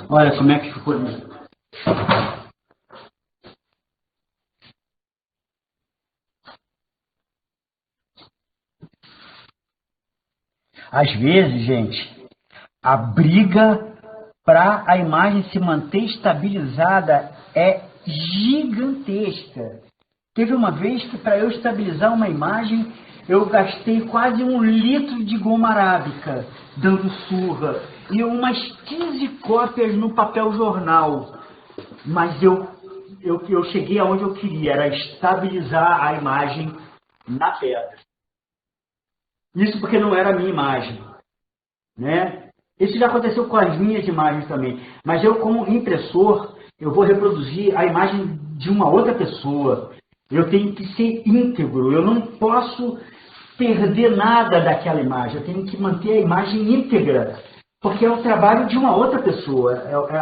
Olha como é que ficou ali. Às vezes, gente, a briga para a imagem se manter estabilizada é gigantesca. Teve uma vez que para eu estabilizar uma imagem, eu gastei quase 1 litro de goma arábica, dando surra, e umas 15 cópias no papel jornal. Mas eu cheguei aonde eu queria, era estabilizar a imagem na pedra. Isso porque não era a minha imagem, né? Isso já aconteceu com as minhas imagens também. Mas eu, como impressor, eu vou reproduzir a imagem de uma outra pessoa. Eu tenho que ser íntegro. Eu não posso perder nada daquela imagem. Eu tenho que manter a imagem íntegra. Porque é o trabalho de uma outra pessoa.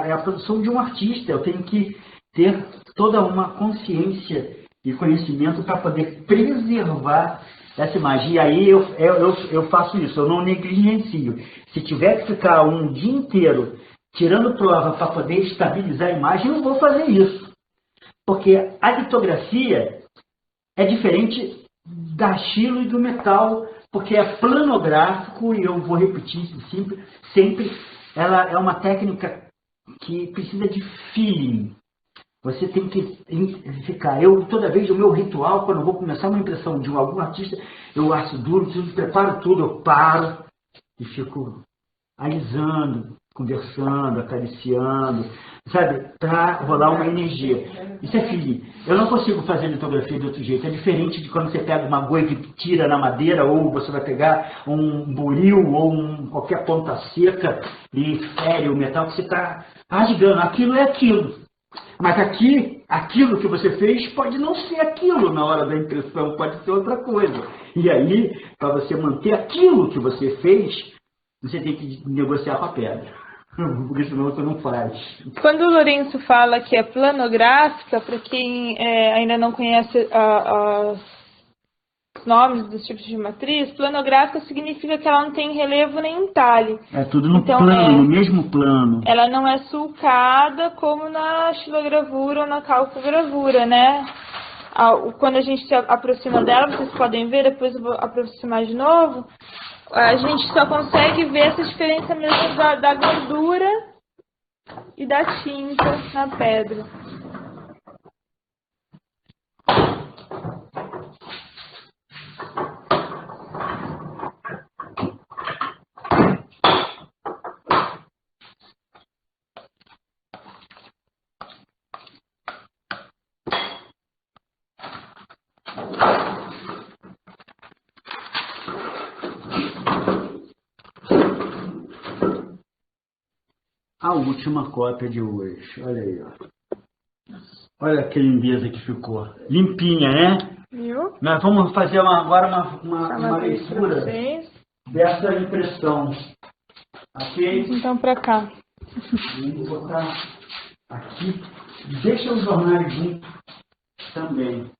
É a produção de um artista. Eu tenho que ter toda uma consciência e conhecimento para poder preservar essa imagem. E aí eu faço isso, eu não negligencio. Se tiver que ficar um dia inteiro tirando prova para poder estabilizar a imagem, eu vou fazer isso. Porque a litografia é diferente da estilo e do metal, porque é planográfico, e eu vou repetir isso sempre. Ela é uma técnica que precisa de feeling. Você tem que ficar. Toda vez, o meu ritual, quando eu vou começar uma impressão de algum artista, eu aço duro, preparo tudo, eu paro e fico alisando, conversando, acariciando, sabe? Para rolar uma energia. Isso é feeling. Eu não consigo fazer litografia de outro jeito. É diferente de quando você pega uma agulha e tira na madeira, ou você vai pegar um buril ou qualquer ponta seca e fere o metal que você está rasgando. Aquilo é aquilo. Mas aqui, aquilo que você fez pode não ser aquilo na hora da impressão, pode ser outra coisa. E aí, para você manter aquilo que você fez, você tem que negociar com a pedra. Porque senão você não faz. Quando o Lourenço fala que é planográfica, para quem ainda não conhece os nomes dos tipos de matriz, planográfica significa que ela não tem relevo nem entalhe. É tudo no plano, no mesmo plano. Ela não é sulcada como na xilogravura ou na calcogravura, né? Quando a gente se aproxima dela, vocês podem ver, depois eu vou aproximar de novo, A gente só consegue ver essa diferença mesmo da gordura e da tinta na pedra. A última cópia de hoje. Olha aí, ó. Olha que lindeza que ficou. Limpinha, né? Viu? Nós vamos fazer agora uma Chamar isso pra leitura vocês. dessa impressão. Ok? Vamos então pra cá. Vamos botar aqui. Deixa os jornais juntos também.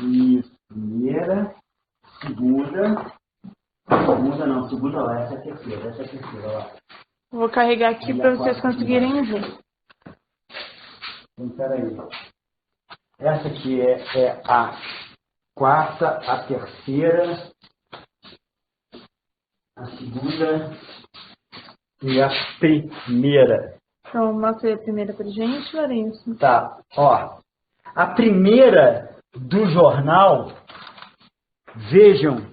E primeira, segunda não, segunda lá, essa é a terceira lá. Vou carregar aqui para vocês conseguirem ver. Então, peraí. Essa aqui é a quarta, a terceira, a segunda e a primeira. Então, mostra aí a primeira pra gente, Lourenço. Tá, ó. A primeira do jornal, vejam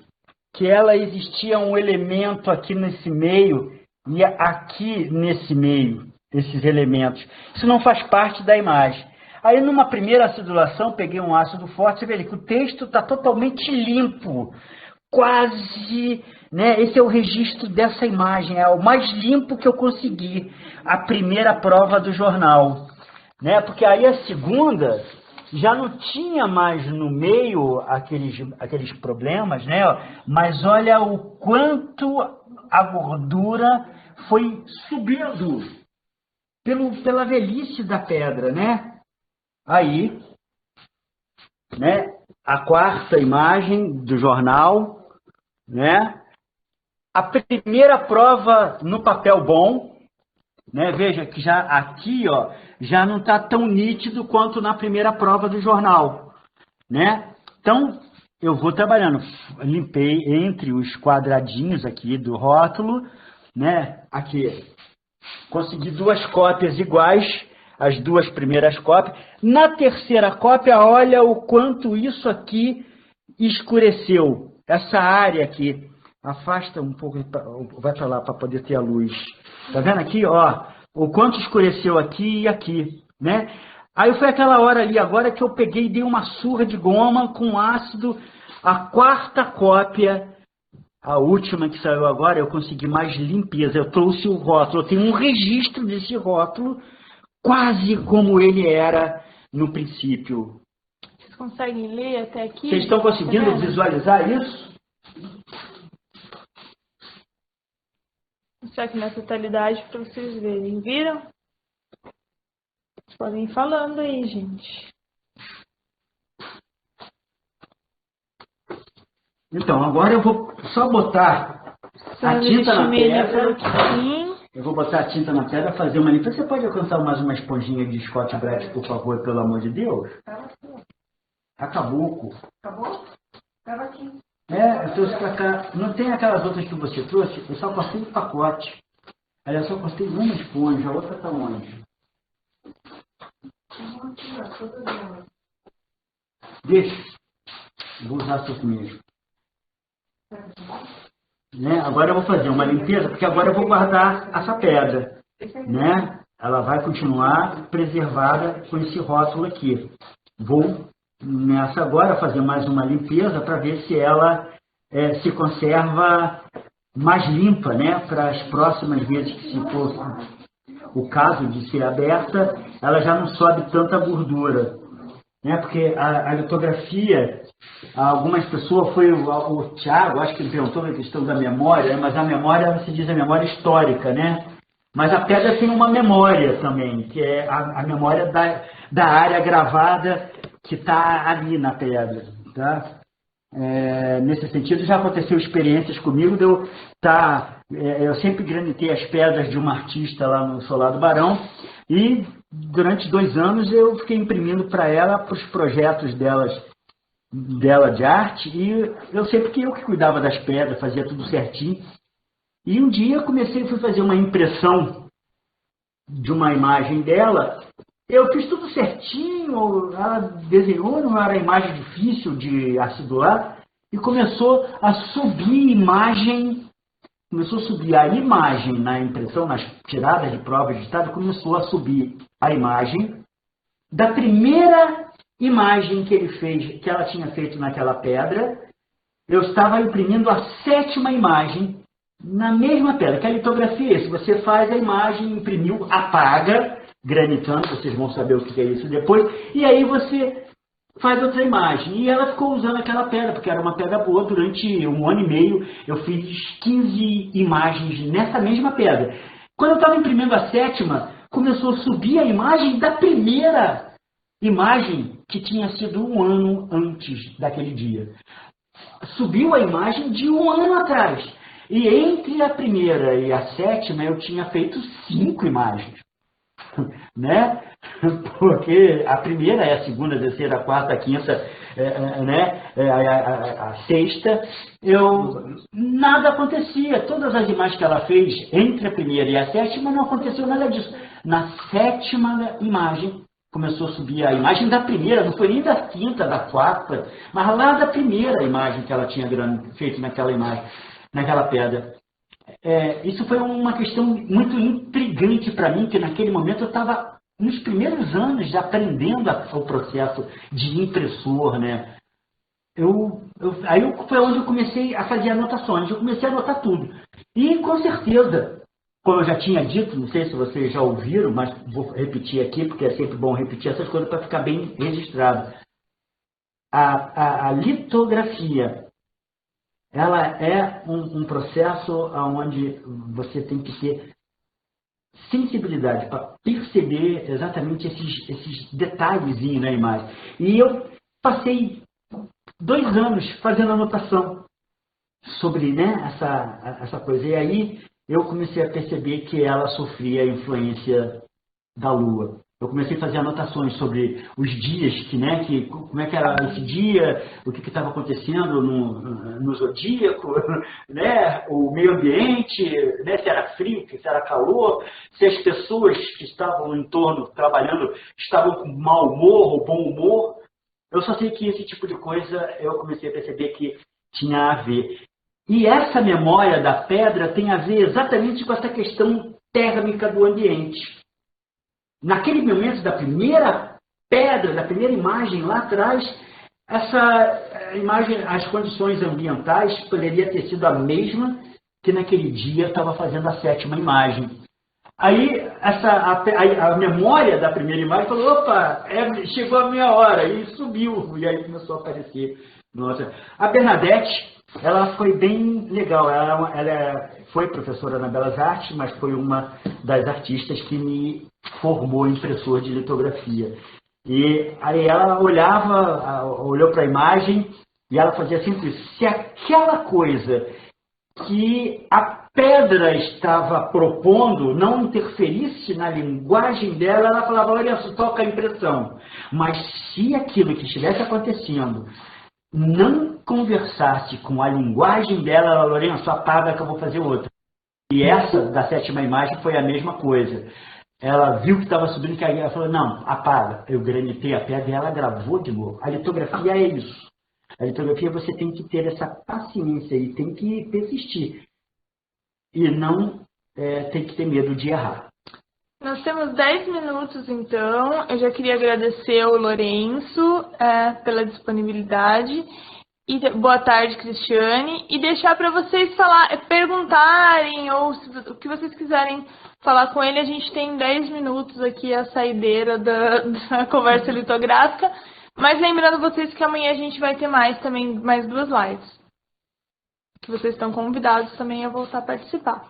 que ela existia um elemento aqui nesse meio e aqui nesse meio, esses elementos. Isso não faz parte da imagem. Aí, numa primeira acidulação, peguei um ácido forte, você vê que o texto está totalmente limpo, quase, né? Esse é o registro dessa imagem, é o mais limpo que eu consegui, a primeira prova do jornal, né? Porque aí a segunda já não tinha mais no meio aqueles problemas, né? Mas olha o quanto a gordura foi subindo pela velhice da pedra, né? Aí, né? A quarta imagem do jornal, né? A primeira prova no papel bom, né? Veja que já aqui, ó, já não está tão nítido quanto na primeira prova do jornal, né? Então, eu vou trabalhando. Limpei entre os quadradinhos aqui do rótulo, né? Aqui, consegui duas cópias iguais, as duas primeiras cópias. Na terceira cópia, olha o quanto isso aqui escureceu. Essa área aqui, afasta um pouco, vai para lá para poder ter a luz. Tá vendo aqui, ó, o quanto escureceu aqui e aqui, né? Aí foi aquela hora ali agora que eu peguei e dei uma surra de goma com ácido. A quarta cópia, a última que saiu agora, eu consegui mais limpeza. Eu trouxe o rótulo, eu tenho um registro desse rótulo, quase como ele era no princípio. Vocês conseguem ler até aqui? Vocês estão conseguindo visualizar isso? Vou mostrar aqui na totalidade para vocês verem. Viram? Vocês podem ir falando aí, gente. Então, agora eu vou só botar a tinta na pedra. Eu vou botar a tinta na pedra, fazer uma limpeza. Você pode alcançar mais uma esponjinha de Scott Brett, por favor, pelo amor de Deus? Acabou. Acabou? Tava aqui. Eu trouxe pra cá. Não tem aquelas outras que você trouxe? Eu só cortei um pacote. Aí eu só cortei uma esponja, a outra tá onde? Deixa. Vou usar essas mesmo. Né? Agora eu vou fazer uma limpeza, porque agora eu vou guardar essa pedra. Né? Ela vai continuar preservada com esse rótulo aqui. Vou nessa agora fazer mais uma limpeza para ver se ela se conserva mais limpa, né? Para as próximas vezes que se for o caso de ser aberta, ela já não sobe tanta gordura. Né? Porque a litografia, algumas pessoas, foi o Thiago, acho que ele perguntou a questão da memória, mas a memória, se diz a memória histórica, né? Mas a pedra tem uma memória também, que é a memória da área gravada que está ali na pedra. Tá? Nesse sentido, já aconteceu experiências comigo de eu eu sempre granitei as pedras de uma artista lá no Solar do Barão e durante 2 anos eu fiquei imprimindo para ela, para os projetos delas dela de arte, e eu sei porque eu que cuidava das pedras, fazia tudo certinho. E um dia fui fazer uma impressão de uma imagem dela, eu fiz tudo certinho, ela desenhou, não era imagem difícil de acidular, e começou a subir a imagem na impressão, nas tiradas de prova de estado, começou a subir a imagem da primeira imagem que ele fez, que ela tinha feito naquela pedra. Eu estava imprimindo a 7ª imagem na mesma pedra, que a litografia é isso. Você faz a imagem, imprimiu, apaga, granitando, vocês vão saber o que é isso depois, e aí você faz outra imagem. E ela ficou usando aquela pedra, porque era uma pedra boa. Durante 1 ano e meio, eu fiz 15 imagens nessa mesma pedra. Quando eu estava imprimindo a 7ª, começou a subir a imagem da primeira imagem que tinha sido 1 ano antes daquele dia. Subiu a imagem de 1 ano atrás. E entre a primeira e a 7ª, eu tinha feito 5 imagens. Né? Porque a primeira é a segunda, a terceira, a quarta, a quinta, né? A sexta, nada acontecia. Todas as imagens que ela fez entre a primeira e a 7ª, não aconteceu nada disso. Na 7ª imagem, começou a subir a imagem da primeira, não foi nem da quinta, da quarta, mas lá da primeira imagem que ela tinha feito naquela imagem, naquela pedra. Isso foi uma questão muito intrigante para mim, que naquele momento eu estava nos primeiros anos aprendendo o processo de impressor, né? Aí foi onde eu comecei a fazer anotações, eu comecei a anotar tudo. E com certeza, como eu já tinha dito, não sei se vocês já ouviram, mas vou repetir aqui, porque é sempre bom repetir essas coisas para ficar bem registrado. A litografia, ela é um processo onde você tem que ter sensibilidade para perceber exatamente esses detalhezinhos na imagem. E eu passei 2 anos fazendo anotação sobre, né, essa coisa. E aí eu comecei a perceber que ela sofria a influência da Lua. Eu comecei a fazer anotações sobre os dias, como é que era esse dia, o que estava acontecendo no zodíaco, né? O meio ambiente, né? Se era frio, se era calor, se as pessoas que estavam no entorno trabalhando estavam com mau humor ou bom humor. Eu só sei que esse tipo de coisa eu comecei a perceber que tinha a ver. E essa memória da pedra tem a ver exatamente com essa questão térmica do ambiente. Naquele momento da primeira pedra, da primeira imagem lá atrás, essa imagem, as condições ambientais poderia ter sido a mesma que naquele dia estava fazendo a 7ª imagem. Aí a memória da primeira imagem falou, opa, chegou a minha hora, e subiu, e aí começou a aparecer. Nossa. A Bernadette, ela foi bem legal, ela foi professora na Belas Artes, mas foi uma das artistas que me formou impressor de litografia. E aí ela olhou para a imagem e ela fazia sempre isso. Se aquela coisa que a pedra estava propondo não interferisse na linguagem dela, ela falava, olha só, toca a impressão. Mas se aquilo que estivesse acontecendo não conversasse com a linguagem dela, ela, Lourenço, apaga que eu vou fazer outra. E essa da 7ª imagem foi a mesma coisa. Ela viu que estava subindo, que aí ela falou, não, apaga. Eu granitei a pedra e ela gravou de novo. A litografia é isso. A litografia você tem que ter essa paciência e tem que persistir. E não tem que ter medo de errar. Nós temos 10 minutos, então. Eu já queria agradecer ao Lourenço pela disponibilidade. E boa tarde, Cristiane. E deixar para vocês perguntarem, ou o que vocês quiserem falar com ele. A gente tem 10 minutos aqui, a saideira da conversa litográfica. Mas lembrando vocês que amanhã a gente vai ter mais 2 lives. Que vocês estão convidados também a voltar a participar.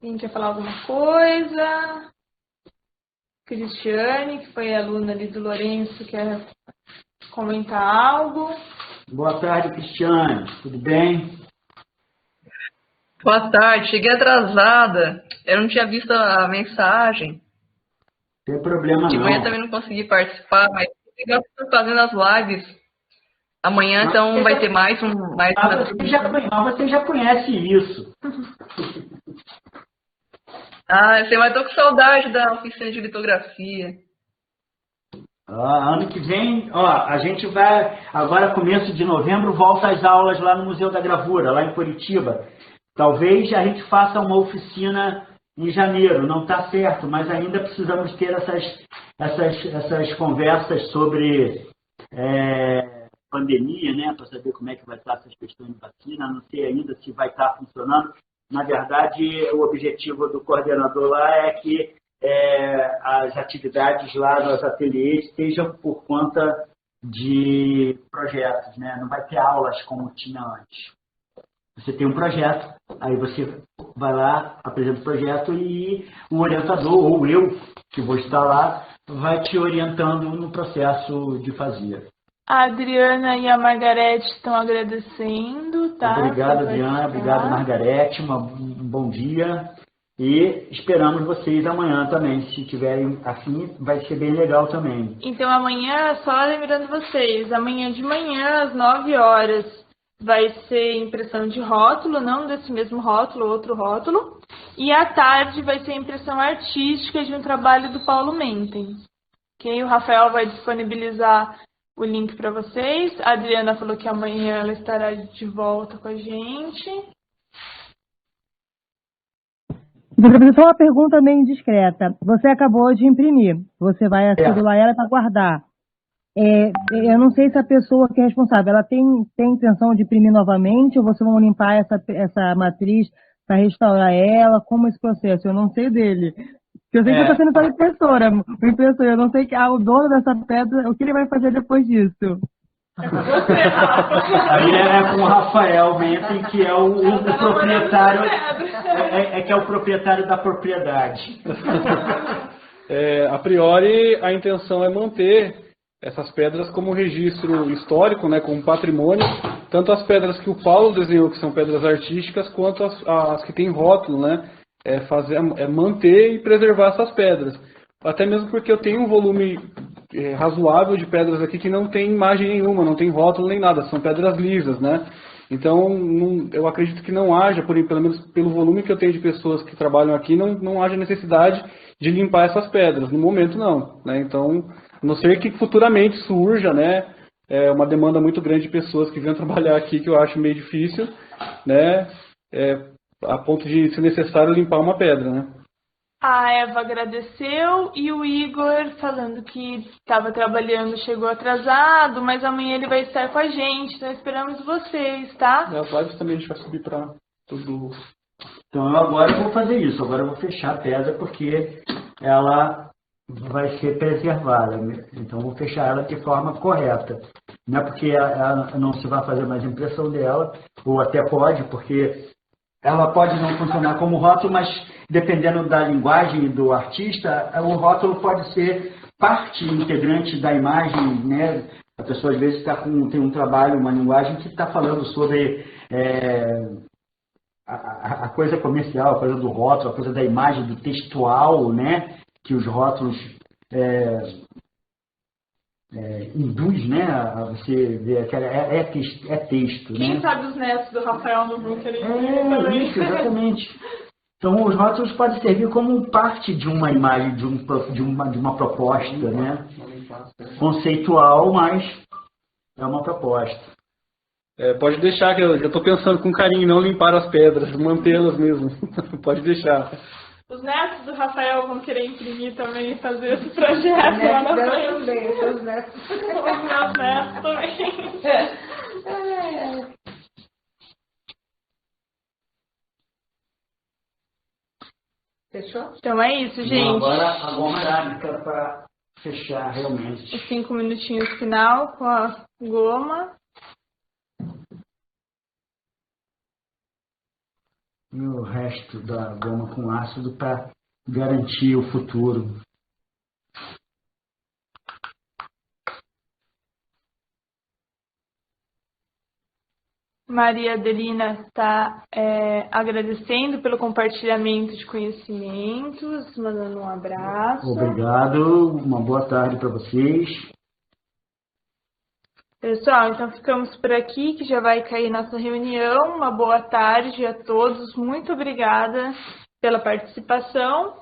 Quem quer falar alguma coisa? Cristiane, que foi aluna ali do Lourenço, quer comentar algo? Boa tarde, Cristiane. Tudo bem? Boa tarde. Cheguei atrasada. Eu não tinha visto a mensagem. Não tem problema De manhã não. também não consegui participar, mas Legal que você tá fazendo as lives. Amanhã, então, vai ter mais uma. Você já conhece isso. Ah, você vai tô com saudade da oficina de litografia. Ano que vem, a gente vai, agora começo de novembro, volta às aulas lá no Museu da Gravura, lá em Curitiba. Talvez a gente faça uma oficina em janeiro, não está certo, mas ainda precisamos ter essas conversas sobre pandemia, né, para saber como é que vai estar essas questões de vacina, não sei ainda se vai estar funcionando. Na verdade, o objetivo do coordenador lá é que as atividades lá nos ateliês sejam por conta de projetos, né? Não vai ter aulas como tinha antes. Você tem um projeto, aí você vai lá, apresenta o projeto e o orientador, ou eu, que vou estar lá, vai te orientando no processo de fazer. A Adriana e a Margarete estão agradecendo, tá? Obrigado, Adriana. Obrigado, Margarete. Um bom dia. E esperamos vocês amanhã também. Se tiverem afim, vai ser bem legal também. Então, amanhã, só lembrando vocês, amanhã de manhã, às 9 horas, vai ser impressão de rótulo, não desse mesmo rótulo, outro rótulo. E à tarde vai ser impressão artística de um trabalho do Paulo Menten. Ok? O Rafael vai disponibilizar o link para vocês. A Adriana falou que amanhã ela estará de volta com a gente. Vou fazer só uma pergunta meio indiscreta. Você acabou de imprimir. Você vai celular ela para guardar. Eu não sei se a pessoa que é responsável, ela tem intenção de imprimir novamente ou vocês vão limpar essa matriz para restaurar ela? Como esse processo? Eu não sei dele. Eu sei que está sendo para impressora. Eu não sei o dono dessa pedra, o que ele vai fazer depois disso. Aí com o Rafael Menten, que é o proprietário, que é o proprietário da propriedade. A priori, a intenção é manter essas pedras como registro histórico, né, como patrimônio, tanto as pedras que o Paulo desenhou, que são pedras artísticas, quanto as que têm rótulo, né, manter e preservar essas pedras. Até mesmo porque eu tenho um volume razoável de pedras aqui que não tem imagem nenhuma, não tem rótulo nem nada, são pedras lisas, né? Então, eu acredito que não haja, pelo menos pelo volume que eu tenho de pessoas que trabalham aqui, não haja necessidade de limpar essas pedras. No momento, não, né? Então, a não ser que futuramente surja, né, uma demanda muito grande de pessoas que venham trabalhar aqui, que eu acho meio difícil, né, a ponto de ser necessário limpar uma pedra, né? A Eva agradeceu e o Igor falando que estava trabalhando, chegou atrasado, mas amanhã ele vai estar com a gente, então esperamos vocês, tá? As lives também a gente vai subir para tudo. Então agora eu vou fazer isso, agora eu vou fechar a pedra porque ela vai ser preservada, então eu vou fechar ela de forma correta. Não é porque ela não se vai fazer mais impressão dela, ou até pode, porque ela pode não funcionar como rótulo, mas dependendo da linguagem do artista, o rótulo pode ser parte integrante da imagem, né? A pessoa às vezes tem um trabalho, uma linguagem que está falando sobre a coisa comercial, a coisa do rótulo, a coisa da imagem, do textual, né? Que os rótulos induz, né, a você ver que é texto, Quem né? sabe os netos do Rafael não vão querer Isso, exatamente. Então, os rótulos podem servir como parte de uma imagem, de uma proposta, né? Conceitual, mas é uma proposta. Pode deixar, que eu já estou pensando com carinho em não limpar as pedras, mantê-las mesmo. Pode deixar. Os netos do Rafael vão querer imprimir também e fazer esse projeto lá na frente. Também, os meus netos. Os meus netos também. Fechou? Então é isso, gente. Então, agora a goma arábica para fechar realmente. Os 5 minutinhos final com a goma. E o resto da goma com ácido para garantir o futuro. Maria Adelina está agradecendo pelo compartilhamento de conhecimentos, mandando um abraço. Obrigado, uma boa tarde para vocês. Pessoal, então ficamos por aqui, que já vai cair nossa reunião. Uma boa tarde a todos. Muito obrigada pela participação.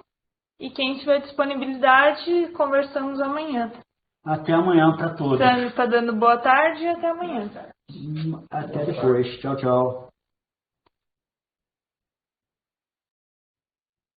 E quem tiver disponibilidade, conversamos amanhã. Até amanhã para todos. Sandro está dando boa tarde e até amanhã. Até depois. Tchau, tchau.